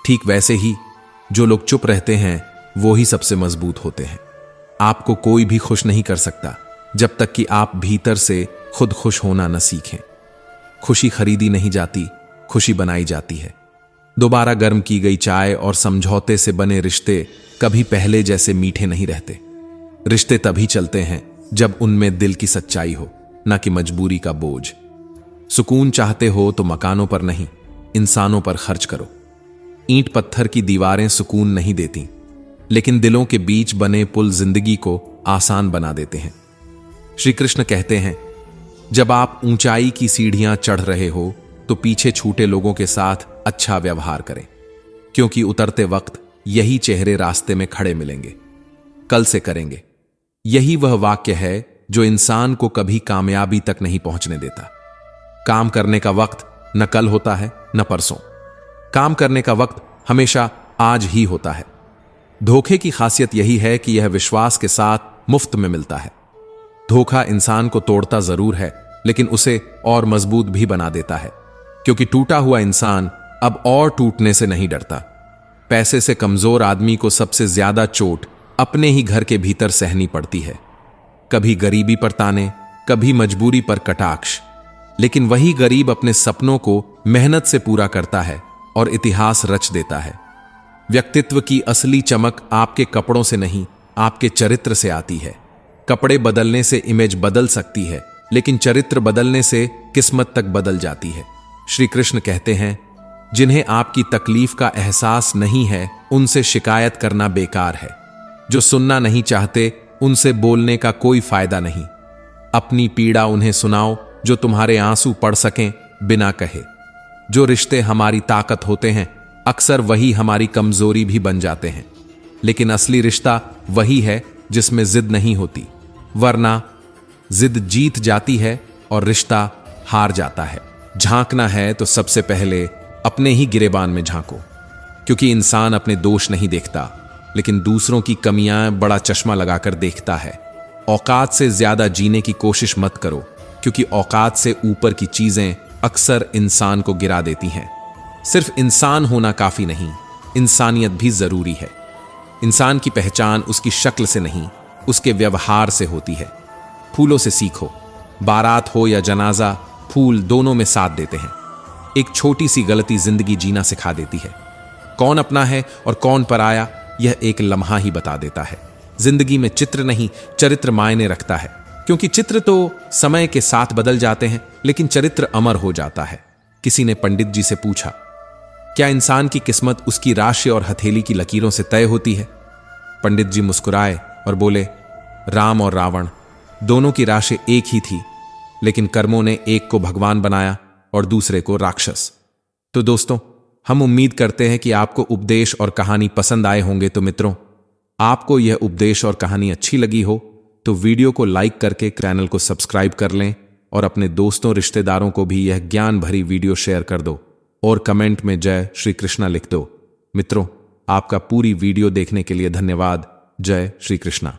ठीक वैसे ही जो लोग चुप रहते हैं वो ही सबसे मजबूत होते हैं। आपको कोई भी खुश नहीं कर सकता जब तक कि आप भीतर से खुद खुश होना न सीखें। खुशी खरीदी नहीं जाती, खुशी बनाई जाती है। दोबारा गर्म की गई चाय और समझौते से बने रिश्ते कभी पहले जैसे मीठे नहीं रहते। रिश्ते तभी चलते हैं जब उनमें दिल की सच्चाई हो, ना कि मजबूरी का बोझ। सुकून चाहते हो तो मकानों पर नहीं, इंसानों पर खर्च करो। ईंट पत्थर की दीवारें सुकून नहीं देती, लेकिन दिलों के बीच बने पुल जिंदगी को आसान बना देते हैं। श्री कृष्ण कहते हैं, जब आप ऊंचाई की सीढ़ियां चढ़ रहे हो तो पीछे छूटे लोगों के साथ अच्छा व्यवहार करें, क्योंकि उतरते वक्त यही चेहरे रास्ते में खड़े मिलेंगे। कल से करेंगे, यही वह वाक्य है जो इंसान को कभी कामयाबी तक नहीं पहुंचने देता। काम करने का वक्त न कल होता है न परसों। काम करने का वक्त हमेशा आज ही होता है। धोखे की खासियत यही है कि यह विश्वास के साथ मुफ्त में मिलता है। धोखा इंसान को तोड़ता जरूर है, लेकिन उसे और मजबूत भी बना देता है, क्योंकि टूटा हुआ इंसान अब और टूटने से नहीं डरता। पैसे से कमजोर आदमी को सबसे ज्यादा चोट अपने ही घर के भीतर सहनी पड़ती है। कभी गरीबी पर ताने, कभी मजबूरी पर कटाक्ष, लेकिन वही गरीब अपने सपनों को मेहनत से पूरा करता है और इतिहास रच देता है। व्यक्तित्व की असली चमक आपके कपड़ों से नहीं, आपके चरित्र से आती है। कपड़े बदलने से इमेज बदल सकती है, लेकिन चरित्र बदलने से किस्मत तक बदल जाती है। श्री कृष्ण कहते हैं, जिन्हें आपकी तकलीफ का एहसास नहीं है उनसे शिकायत करना बेकार है। जो सुनना नहीं चाहते उनसे बोलने का कोई फायदा नहीं। अपनी पीड़ा उन्हें सुनाओ जो तुम्हारे आंसू पढ़ सकें बिना कहे। जो रिश्ते हमारी ताकत होते हैं अक्सर वही हमारी कमजोरी भी बन जाते हैं, लेकिन असली रिश्ता वही है जिसमें जिद नहीं होती, वरना जिद जीत जाती है और रिश्ता हार जाता है। झांकना है तो सबसे पहले अपने ही गिरेबान में झांको, क्योंकि इंसान अपने दोष नहीं देखता, लेकिन दूसरों की कमियां बड़ा चश्मा लगाकर देखता है। औकात से ज्यादा जीने की कोशिश मत करो, क्योंकि औकात से ऊपर की चीजें अक्सर इंसान को गिरा देती हैं। सिर्फ इंसान होना काफी नहीं, इंसानियत भी जरूरी है। इंसान की पहचान उसकी शक्ल से नहीं, उसके व्यवहार से होती है। फूलों से सीखो, बारात हो या जनाजा, फूल दोनों में साथ देते हैं। एक छोटी सी गलती जिंदगी जीना सिखा देती है। कौन अपना है और कौन पराया, यह एक लम्हा ही बता देता है। जिंदगी में चित्र नहीं, चरित्र मायने रखता है, क्योंकि चित्र तो समय के साथ बदल जाते हैं, लेकिन चरित्र अमर हो जाता है। किसी ने पंडित जी से पूछा, क्या इंसान की किस्मत उसकी राशि और हथेली की लकीरों से तय होती है? पंडित जी मुस्कुराए और बोले, राम और रावण दोनों की राशि एक ही थी, लेकिन कर्मों ने एक को भगवान बनाया और दूसरे को राक्षस। तो दोस्तों, हम उम्मीद करते हैं कि आपको उपदेश और कहानी पसंद आए होंगे। तो मित्रों, आपको यह उपदेश और कहानी अच्छी लगी हो तो वीडियो को लाइक करके चैनल को सब्सक्राइब कर लें और अपने दोस्तों रिश्तेदारों को भी यह ज्ञान भरी वीडियो शेयर कर दो और कमेंट में जय श्री कृष्णा लिख दो। मित्रों, आपका पूरी वीडियो देखने के लिए धन्यवाद। जय श्री कृष्णा।